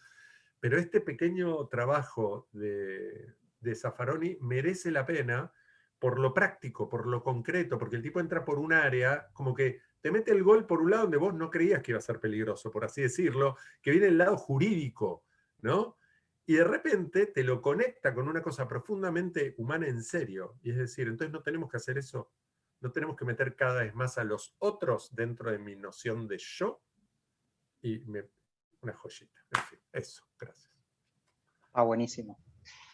Pero este pequeño trabajo de Zaffaroni merece la pena por lo práctico, por lo concreto, porque el tipo entra por un área, como que te mete el gol por un lado donde vos no creías que iba a ser peligroso, por así decirlo, que viene el lado jurídico, ¿no? Y de repente te lo conecta con una cosa profundamente humana en serio. Y es decir, entonces no tenemos que hacer eso, no tenemos que meter cada vez más a los otros dentro de mi noción de yo. Y una joyita. En fin, eso, gracias. Está buenísimo.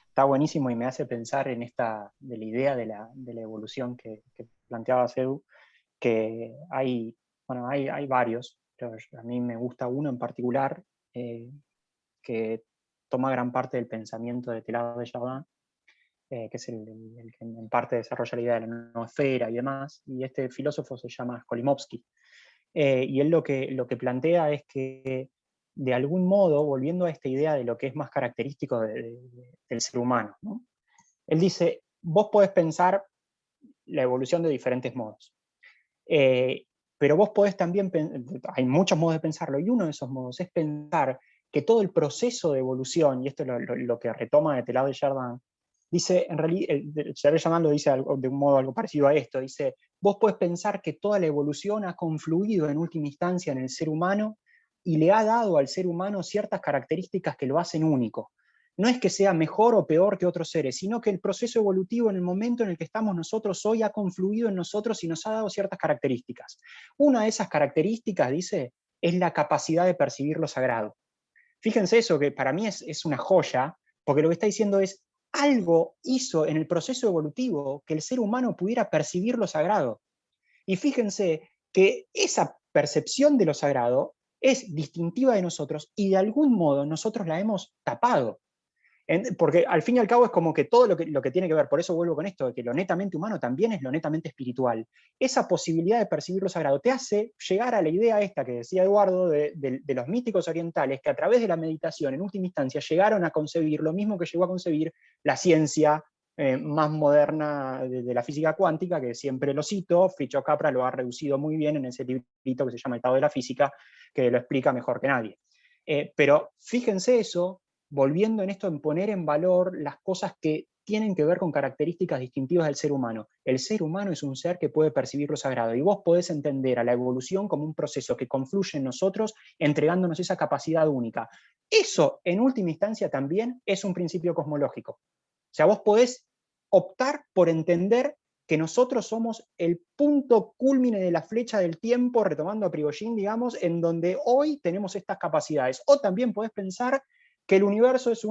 Está buenísimo y me hace pensar en esta, de la idea de la evolución que planteaba Edu, que hay varios, pero a mí me gusta uno en particular, que toma gran parte del pensamiento de Teilhard de Chardin, que es el que en parte desarrolla la idea de la noosfera y demás, y este filósofo se llama Skolimowski. Y él lo que plantea es que, de algún modo, volviendo a esta idea de lo que es más característico del ser humano, ¿no? Él dice, vos podés pensar la evolución de diferentes modos, pero vos podés también, hay muchos modos de pensarlo, y uno de esos modos es pensar que todo el proceso de evolución, y esto es lo que retoma de Teilhard de Chardin, dice, en realidad, Teilhard de Chardin lo dice de un modo algo parecido a esto, dice, vos podés pensar que toda la evolución ha confluido en última instancia en el ser humano y le ha dado al ser humano ciertas características que lo hacen único. No es que sea mejor o peor que otros seres, sino que el proceso evolutivo en el momento en el que estamos nosotros hoy ha confluido en nosotros y nos ha dado ciertas características. Una de esas características, dice, es la capacidad de percibir lo sagrado. Fíjense eso, que para mí es una joya, porque lo que está diciendo es, algo hizo en el proceso evolutivo que el ser humano pudiera percibir lo sagrado. Y fíjense que esa percepción de lo sagrado es distintiva de nosotros y de algún modo nosotros la hemos tapado. Porque al fin y al cabo es como que todo lo que tiene que ver, por eso vuelvo con esto, de que lo netamente humano también es lo netamente espiritual. Esa posibilidad de percibir lo sagrado te hace llegar a la idea esta que decía Eduardo de los místicos orientales, que a través de la meditación, en última instancia, llegaron a concebir lo mismo que llegó a concebir la ciencia más moderna de la física cuántica, que siempre lo cito, Fritjof Capra lo ha reducido muy bien en ese librito que se llama El Estado de la Física, que lo explica mejor que nadie. Pero fíjense eso, volviendo en esto en poner en valor las cosas que tienen que ver con características distintivas del ser humano. El ser humano es un ser que puede percibir lo sagrado, y vos podés entender a la evolución como un proceso que confluye en nosotros, entregándonos esa capacidad única. Eso, en última instancia, también es un principio cosmológico. O sea, vos podés optar por entender que nosotros somos el punto cúlmine de la flecha del tiempo, retomando a Prigogine, digamos, en donde hoy tenemos estas capacidades. O también podés pensar que el universo es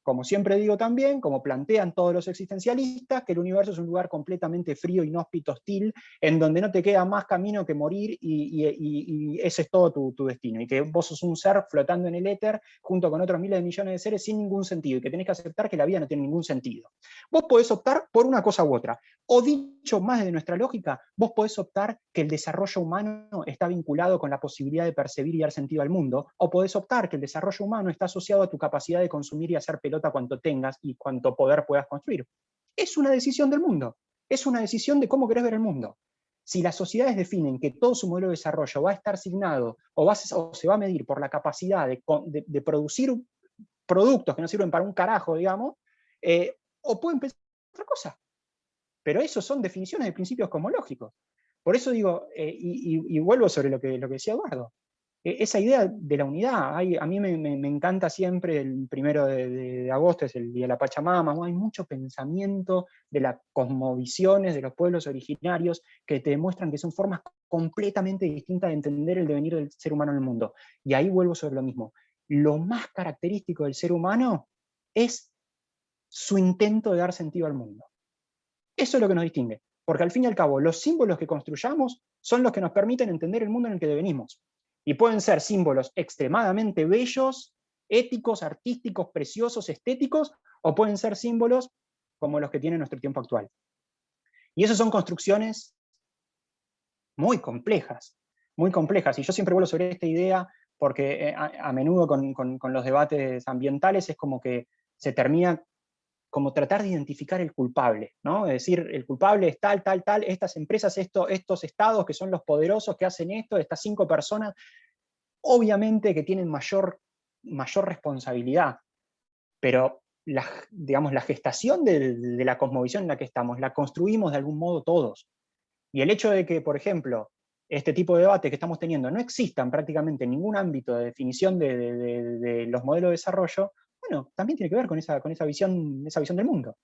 como siempre digo también, como plantean todos los existencialistas, que el universo es un lugar completamente frío, inhóspito, hostil, en donde no te queda más camino que morir y ese es todo tu destino, y que vos sos un ser flotando en el éter junto con otros miles de millones de seres sin ningún sentido, y que tenés que aceptar que la vida no tiene ningún sentido. Vos podés optar por una cosa u otra, o dicho más de nuestra lógica, vos podés optar que el desarrollo humano está vinculado con la posibilidad de percibir y dar sentido al mundo, o podés optar que el desarrollo humano está asociado a tu capacidad de consumir y hacer pelota cuanto tengas y cuanto poder puedas construir. Es una decisión del mundo, es una decisión de cómo querés ver el mundo. Si las sociedades definen que todo su modelo de desarrollo va a estar asignado o se va a medir por la capacidad de producir productos que no sirven para un carajo, digamos, o pueden pensar otra cosa. Pero eso son definiciones de principios cosmológicos. Por eso digo, y vuelvo sobre lo que decía Eduardo, esa idea de la unidad, a mí me encanta siempre el 1 de agosto, es el Día de la Pachamama, hay mucho pensamiento de las cosmovisiones de los pueblos originarios que te demuestran que son formas completamente distintas de entender el devenir del ser humano en el mundo. Y ahí vuelvo sobre lo mismo. Lo más característico del ser humano es su intento de dar sentido al mundo. Eso es lo que nos distingue, porque al fin y al cabo los símbolos que construyamos son los que nos permiten entender el mundo en el que devenimos. Y pueden ser símbolos extremadamente bellos, éticos, artísticos, preciosos, estéticos, o pueden ser símbolos como los que tiene nuestro tiempo actual. Y esas son construcciones muy complejas, muy complejas. Y yo siempre vuelvo sobre esta idea porque a menudo con los debates ambientales es como que se termina como tratar de identificar el culpable, ¿no? Es decir, el culpable es tal, estas empresas, estos estados que son los poderosos que hacen esto, estas 5 personas, obviamente que tienen mayor responsabilidad, pero la gestación de la cosmovisión en la que estamos, la construimos de algún modo todos. Y el hecho de que, por ejemplo, este tipo de debate que estamos teniendo no existan prácticamente en ningún ámbito de definición de los modelos de desarrollo, bueno, también tiene que ver con esa visión del mundo.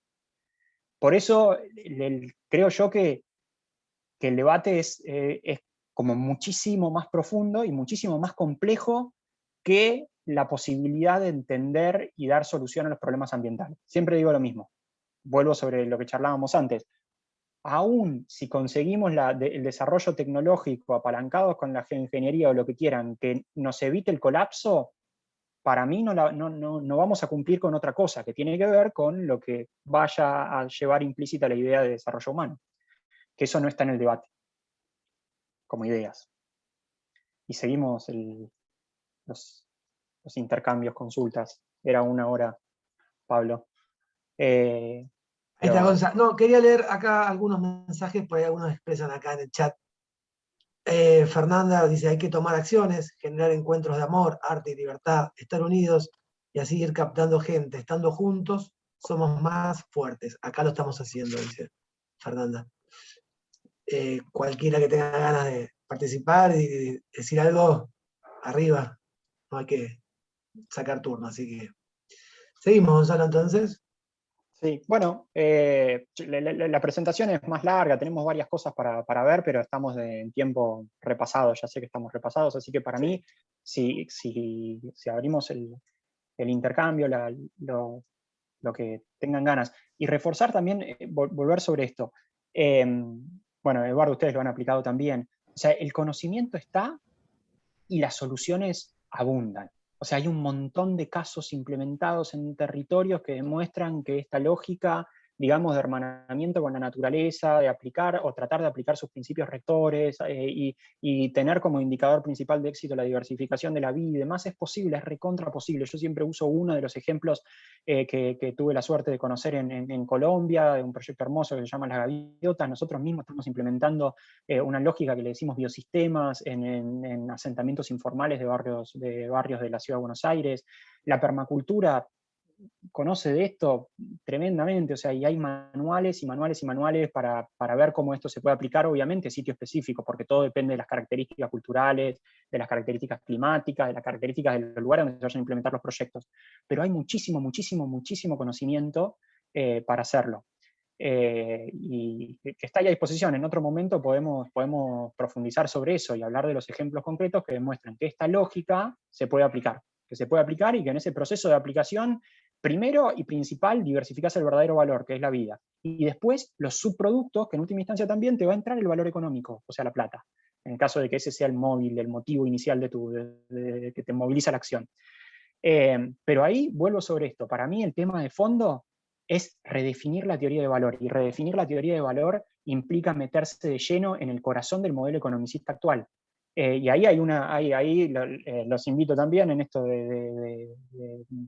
Por eso creo yo que el debate es como muchísimo más profundo y muchísimo más complejo que la posibilidad de entender y dar solución a los problemas ambientales. Siempre digo lo mismo. Vuelvo sobre lo que charlábamos antes. Aún si conseguimos el desarrollo tecnológico apalancados con la geoingeniería o lo que quieran, que nos evite el colapso, para mí no vamos a cumplir con otra cosa, que tiene que ver con lo que vaya a llevar implícita la idea de desarrollo humano. Que eso no está en el debate, como ideas. Y seguimos los intercambios, consultas. Era 1 hora, Pablo. Ahí está, Gonza. No, quería leer acá algunos mensajes, por ahí algunos expresan acá en el chat. Fernanda dice, hay que tomar acciones, generar encuentros de amor, arte y libertad, estar unidos y así ir captando gente. Estando juntos, somos más fuertes. Acá lo estamos haciendo, dice Fernanda. Cualquiera que tenga ganas de participar y decir algo, arriba. No hay que sacar turno, así que... Seguimos, Gonzalo, entonces. Sí, bueno, la presentación es más larga, tenemos varias cosas para ver, pero estamos en tiempo repasado, ya sé que estamos repasados, así que para mí, si abrimos el intercambio, lo que tengan ganas, y reforzar también, volver sobre esto. Bueno, Eduardo, ustedes lo han aplicado también. O sea, el conocimiento está y las soluciones abundan. O sea, hay un montón de casos implementados en territorios que demuestran que esta lógica, digamos, de hermanamiento con la naturaleza, de aplicar o tratar de aplicar sus principios rectores y tener como indicador principal de éxito la diversificación de la vida y demás, es posible, es recontra posible. Yo siempre uso uno de los ejemplos que tuve la suerte de conocer en Colombia, de un proyecto hermoso que se llama Las Gaviotas. Nosotros mismos estamos implementando una lógica que le decimos biosistemas en asentamientos informales de barrios de la Ciudad de Buenos Aires. La permacultura conoce de esto tremendamente, o sea, y hay manuales y manuales y manuales para ver cómo esto se puede aplicar, obviamente, sitio específico, porque todo depende de las características culturales, de las características climáticas, de las características del lugar donde se vayan a implementar los proyectos. Pero hay muchísimo, muchísimo, muchísimo conocimiento para hacerlo. Y que está ahí a disposición. En otro momento podemos profundizar sobre eso y hablar de los ejemplos concretos que demuestran que esta lógica se puede aplicar, y que en ese proceso de aplicación, primero y principal, diversificás el verdadero valor, que es la vida. Y después los subproductos, que en última instancia también te va a entrar el valor económico, o sea, la plata, en el caso de que ese sea el móvil, el motivo inicial de que te moviliza la acción. Pero ahí vuelvo sobre esto. Para mí el tema de fondo es redefinir la teoría de valor, y redefinir la teoría de valor implica meterse de lleno en el corazón del modelo economicista actual. Y ahí los invito también en esto de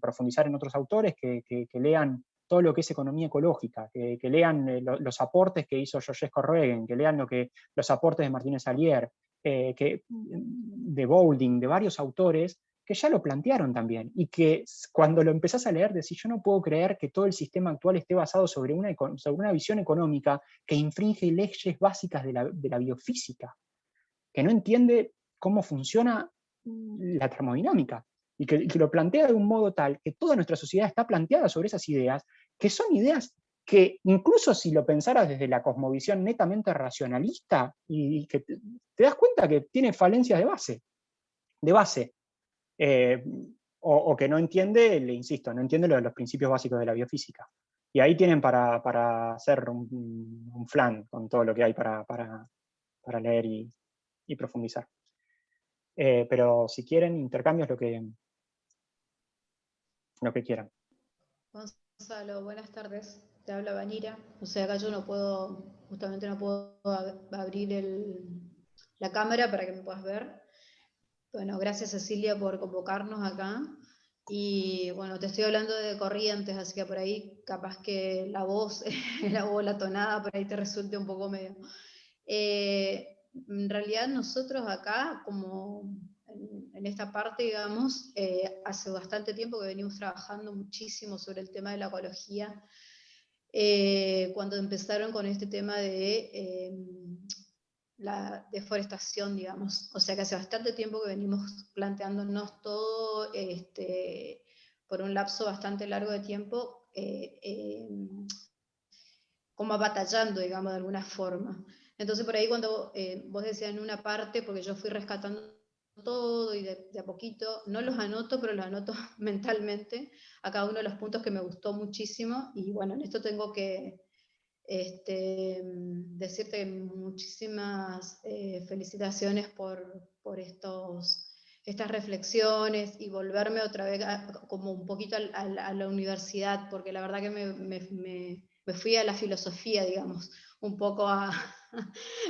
profundizar en otros autores que lean todo lo que es economía ecológica, que lean los aportes que hizo Georges Corregen, que lean los aportes de Martínez Alier, de Boulding, de varios autores que ya lo plantearon también, y que cuando lo empezás a leer decís, yo no puedo creer que todo el sistema actual esté basado sobre una visión económica que infringe leyes básicas de la biofísica, que no entiende cómo funciona la termodinámica, y que lo plantea de un modo tal que toda nuestra sociedad está planteada sobre esas ideas, que son ideas que incluso si lo pensaras desde la cosmovisión netamente racionalista, y que te das cuenta que tiene falencias de base. O que no entiende, le insisto, no entiende los principios básicos de la biofísica. Y ahí tienen para hacer un flan con todo lo que hay para leer y profundizar. Pero si quieren, intercambios lo que quieran. Gonzalo, buenas tardes. Te habla Vanira. O sea, acá yo justamente no puedo abrir la cámara para que me puedas ver. Bueno, gracias Cecilia por convocarnos acá. Y bueno, te estoy hablando de Corrientes, así que por ahí capaz que la voz, la tonada, por ahí te resulte un poco medio. En realidad nosotros acá, como en esta parte, digamos, hace bastante tiempo que venimos trabajando muchísimo sobre el tema de la ecología. Cuando empezaron con este tema de la deforestación, digamos. O sea que hace bastante tiempo que venimos planteándonos todo por un lapso bastante largo de tiempo, como batallando, digamos, de alguna forma. Entonces por ahí cuando vos decías en una parte, porque yo fui rescatando todo y de a poquito, no los anoto, pero los anoto mentalmente, a cada uno de los puntos que me gustó muchísimo, y bueno, en esto tengo que decirte muchísimas felicitaciones por estas reflexiones, y volverme otra vez como un poquito a la universidad, porque la verdad que me fui a la filosofía, digamos, un poco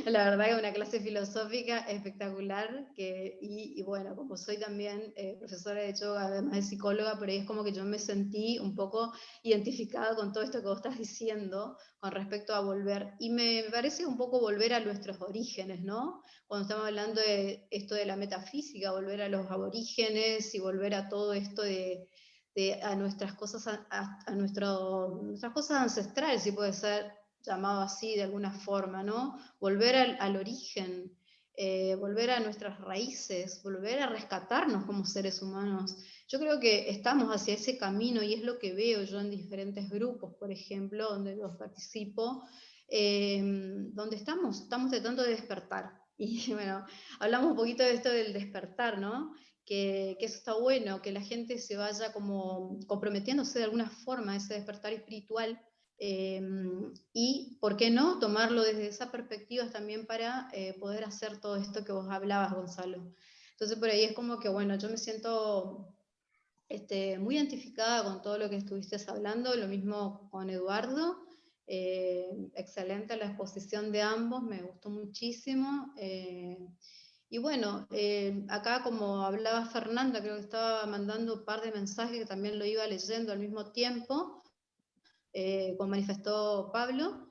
la verdad que una clase filosófica espectacular, y bueno, como soy también profesora de yoga, además de psicóloga, pero ahí es como que yo me sentí un poco identificada con todo esto que vos estás diciendo con respecto a volver, y me parece un poco volver a nuestros orígenes, ¿no? Cuando estamos hablando de esto de la metafísica, volver a los aborígenes y volver a todo esto a nuestras cosas, nuestras cosas ancestrales, si puede ser llamado así de alguna forma, ¿no? Volver al origen, volver a nuestras raíces, volver a rescatarnos como seres humanos. Yo creo que estamos hacia ese camino, y es lo que veo yo en diferentes grupos, por ejemplo, donde los participo, donde estamos tratando de despertar. Y bueno, hablamos un poquito de esto del despertar, ¿no? Que eso está bueno, que la gente se vaya como comprometiéndose de alguna forma a ese despertar espiritual, y, ¿por qué no?, tomarlo desde esa perspectiva también para poder hacer todo esto que vos hablabas, Gonzalo. Entonces por ahí es como que, bueno, yo me siento muy identificada con todo lo que estuviste hablando, lo mismo con Eduardo. Excelente la exposición de ambos, me gustó muchísimo. Y bueno, acá como hablaba Fernanda, creo que estaba mandando un par de mensajes que también lo iba leyendo al mismo tiempo, como manifestó Pablo,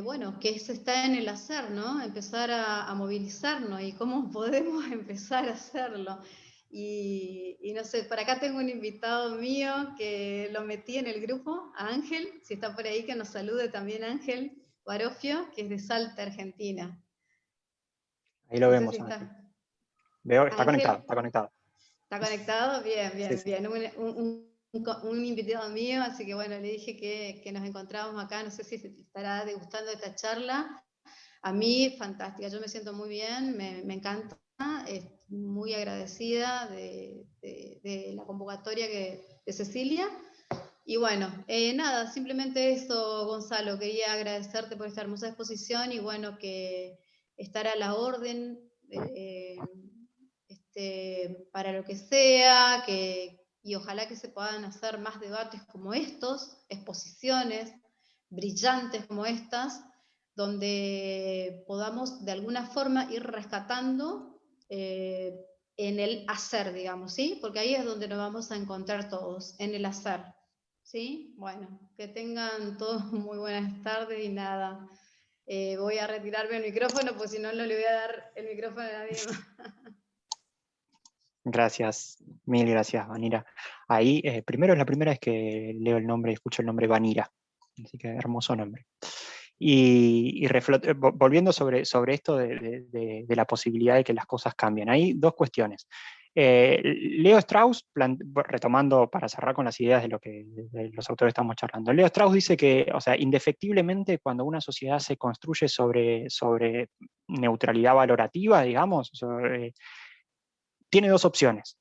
bueno, que eso está en el hacer, ¿no? Empezar a movilizarnos, y cómo podemos empezar a hacerlo. Y no sé, por acá tengo un invitado mío que lo metí en el grupo, a Ángel, si está por ahí que nos salude también Ángel Barofio, que es de Salta, Argentina. Ahí lo No sé vemos, si Ángel. está. Veo, está Ángel, conectado, está conectado. ¿está conectado? Bien, bien, Sí, sí. bien. Un invitado mío, así que bueno, le dije que nos encontrábamos acá, no sé si estará degustando esta charla. A mí, fantástica, yo me siento muy bien, me encanta, muy agradecida de la convocatoria de Cecilia. Y bueno, nada, simplemente eso, Gonzalo, quería agradecerte por esta hermosa exposición y bueno, que estar a la orden para lo que sea, y ojalá que se puedan hacer más debates como estos, exposiciones brillantes como estas, donde podamos de alguna forma ir rescatando en el hacer, digamos, ¿sí? Porque ahí es donde nos vamos a encontrar todos, en el hacer, ¿sí? Bueno, que tengan todos muy buenas tardes y nada, voy a retirarme el micrófono, pues si no, no le voy a dar el micrófono a nadie más. Gracias, mil gracias, Vanira. Ahí, primero es la primera vez que leo el nombre y escucho el nombre Vanira, así que hermoso nombre. Y volviendo sobre esto de la posibilidad de que las cosas cambien, hay dos cuestiones. Leo Strauss, retomando para cerrar con las ideas de los autores que estamos charlando, Leo Strauss dice que, o sea, indefectiblemente cuando una sociedad se construye sobre neutralidad valorativa, digamos, tiene dos opciones.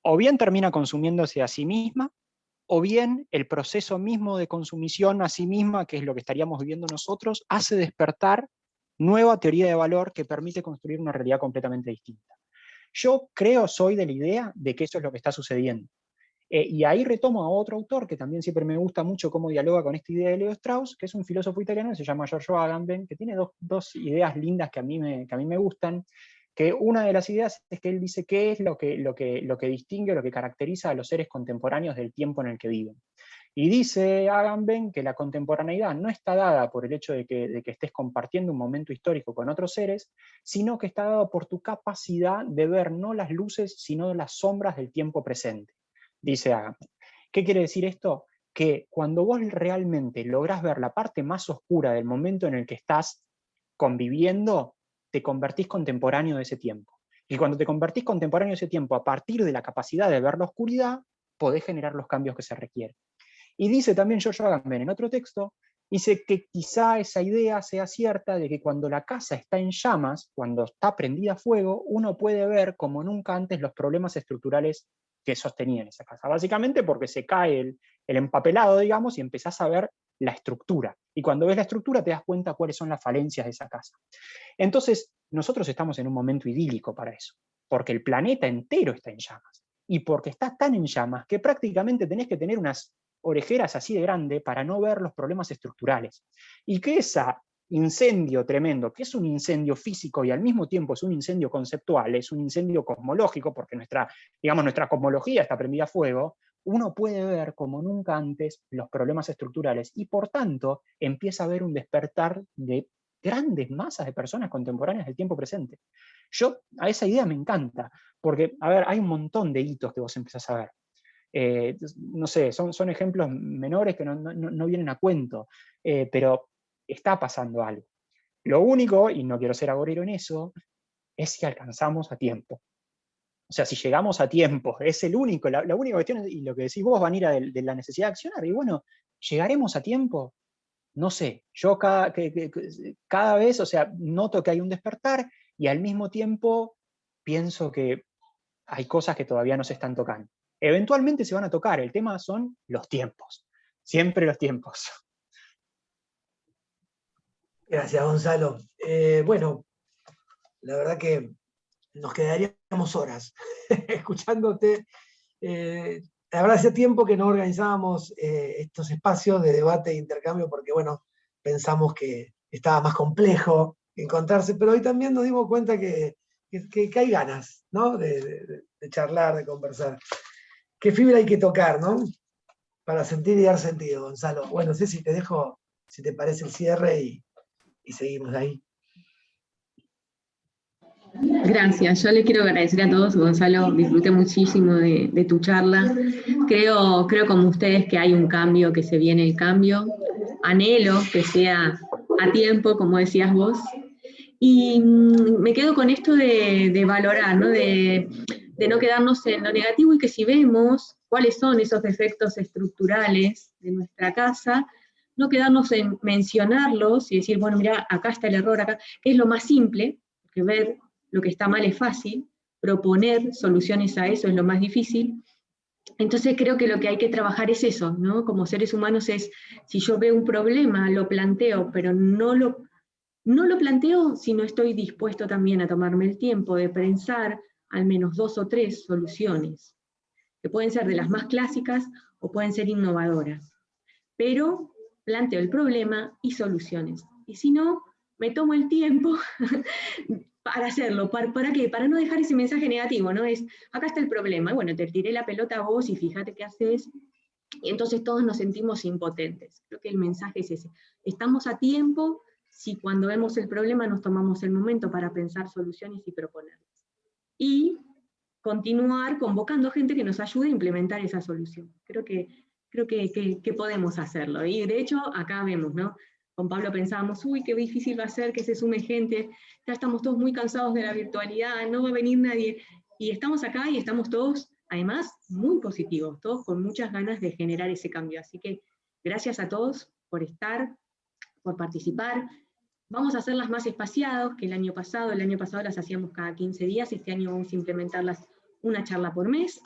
O bien termina consumiéndose a sí misma, o bien el proceso mismo de consumición a sí misma, que es lo que estaríamos viviendo nosotros, hace despertar nueva teoría de valor que permite construir una realidad completamente distinta. Yo soy de la idea de que eso es lo que está sucediendo. Y ahí retomo a otro autor que también siempre me gusta mucho cómo dialoga con esta idea de Leo Strauss, que es un filósofo italiano que se llama Giorgio Agamben, que tiene dos ideas lindas que a mí me gustan. Que una de las ideas es que él dice qué es lo que distingue, lo que caracteriza a los seres contemporáneos del tiempo en el que viven. Y dice Agamben que la contemporaneidad no está dada por el hecho de que estés compartiendo un momento histórico con otros seres, sino que está dada por tu capacidad de ver no las luces, sino las sombras del tiempo presente. Dice Agamben. ¿Qué quiere decir esto? Que cuando vos realmente lográs ver la parte más oscura del momento en el que estás conviviendo, te convertís contemporáneo de ese tiempo. Y cuando te convertís contemporáneo de ese tiempo, a partir de la capacidad de ver la oscuridad, podés generar los cambios que se requieren. Y dice también Giorgio Agamben en otro texto, dice que quizá esa idea sea cierta de que cuando la casa está en llamas, cuando está prendida a fuego, uno puede ver como nunca antes los problemas estructurales que sostenían esa casa. Básicamente porque se cae el empapelado, digamos, y empezás a ver la estructura. Y cuando ves la estructura te das cuenta cuáles son las falencias de esa casa. Entonces, nosotros estamos en un momento idílico para eso, porque el planeta entero está en llamas. Y porque está tan en llamas que prácticamente tenés que tener unas orejeras así de grande para no ver los problemas estructurales. Y que ese incendio tremendo, que es un incendio físico y al mismo tiempo es un incendio conceptual, es un incendio cosmológico, porque nuestra cosmología está prendida a fuego, uno puede ver como nunca antes los problemas estructurales y por tanto empieza a haber un despertar de grandes masas de personas contemporáneas del tiempo presente. Yo a esa idea me encanta, porque, a ver, hay un montón de hitos que vos empezás a ver. No sé, son ejemplos menores que no vienen a cuento, pero está pasando algo. Lo único, y no quiero ser agorero en eso, es si alcanzamos a tiempo. O sea, si llegamos a tiempo, es la única cuestión, y lo que decís vos, Vanira, de la necesidad de accionar, y bueno, ¿llegaremos a tiempo? No sé, yo cada vez, o sea, noto que hay un despertar y al mismo tiempo pienso que hay cosas que todavía no se están tocando. Eventualmente se van a tocar, el tema son los tiempos, siempre los tiempos. Gracias, Gonzalo. Bueno, la verdad que nos quedaríamos horas escuchándote. La verdad, hace tiempo que no organizábamos estos espacios de debate e intercambio porque, bueno, pensamos que estaba más complejo encontrarse, pero hoy también nos dimos cuenta que hay ganas, ¿no? De charlar, de conversar. ¿Qué fibra hay que tocar, ¿no? Para sentir y dar sentido, Gonzalo. Bueno, Ceci, te dejo, si te parece, el cierre y seguimos de ahí. Gracias, yo les quiero agradecer a todos, Gonzalo, disfruté muchísimo de tu charla. Creo como ustedes que hay un cambio, que se viene el cambio. Anhelo que sea a tiempo, como decías vos. Y me quedo con esto de valorar, ¿no? De no quedarnos en lo negativo, y que si vemos cuáles son esos defectos estructurales de nuestra casa, no quedarnos en mencionarlos y decir, bueno, mira, acá está el error, acá, que es lo más simple, porque ver lo que está mal es fácil, proponer soluciones a eso es lo más difícil. Entonces creo que lo que hay que trabajar es eso, ¿no? Como seres humanos es, si yo veo un problema, lo planteo, pero no lo planteo si no estoy dispuesto también a tomarme el tiempo de pensar al menos 2 o 3 soluciones, que pueden ser de las más clásicas o pueden ser innovadoras. Pero planteo el problema y soluciones. Y si no, me tomo el tiempo para hacerlo. ¿Para qué? Para no dejar ese mensaje negativo, ¿no? Es, acá está el problema, bueno, te tiré la pelota a vos y fíjate qué haces. Y entonces todos nos sentimos impotentes. Creo que el mensaje es ese. Estamos a tiempo si cuando vemos el problema nos tomamos el momento para pensar soluciones y proponerlas. Y continuar convocando gente que nos ayude a implementar esa solución. Creo que podemos hacerlo. Y de hecho, acá vemos, ¿no? Con Pablo pensábamos, uy, qué difícil va a ser que se sume gente, ya estamos todos muy cansados de la virtualidad, no va a venir nadie. Y estamos acá y estamos todos, además, muy positivos, todos con muchas ganas de generar ese cambio. Así que gracias a todos por estar, por participar. Vamos a hacerlas más espaciados que el año pasado las hacíamos cada 15 días, este año vamos a implementarlas una charla por mes,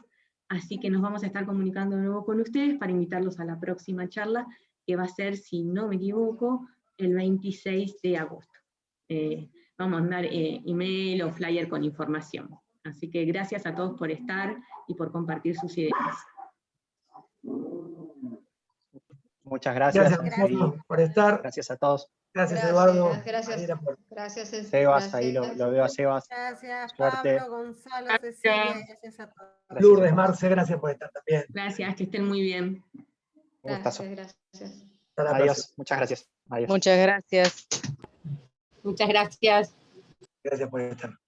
así que nos vamos a estar comunicando de nuevo con ustedes para invitarlos a la próxima charla, que va a ser, si no me equivoco, el 26 de agosto. Vamos a mandar email o flyer con información. Así que gracias a todos por estar y por compartir sus ideas. Muchas gracias. Gracias por estar. Gracias a todos. Gracias, Eduardo. Gracias. Sebas, ahí lo veo a Sebas. Gracias, Suerte. Pablo, Gonzalo, Cecilia, gracias a todos. Lourdes, Marce, gracias por estar también. Gracias, que estén muy bien. Un gustazo. Gracias. Adiós, muchas gracias. Adiós. Muchas gracias. Muchas gracias. Gracias por estar.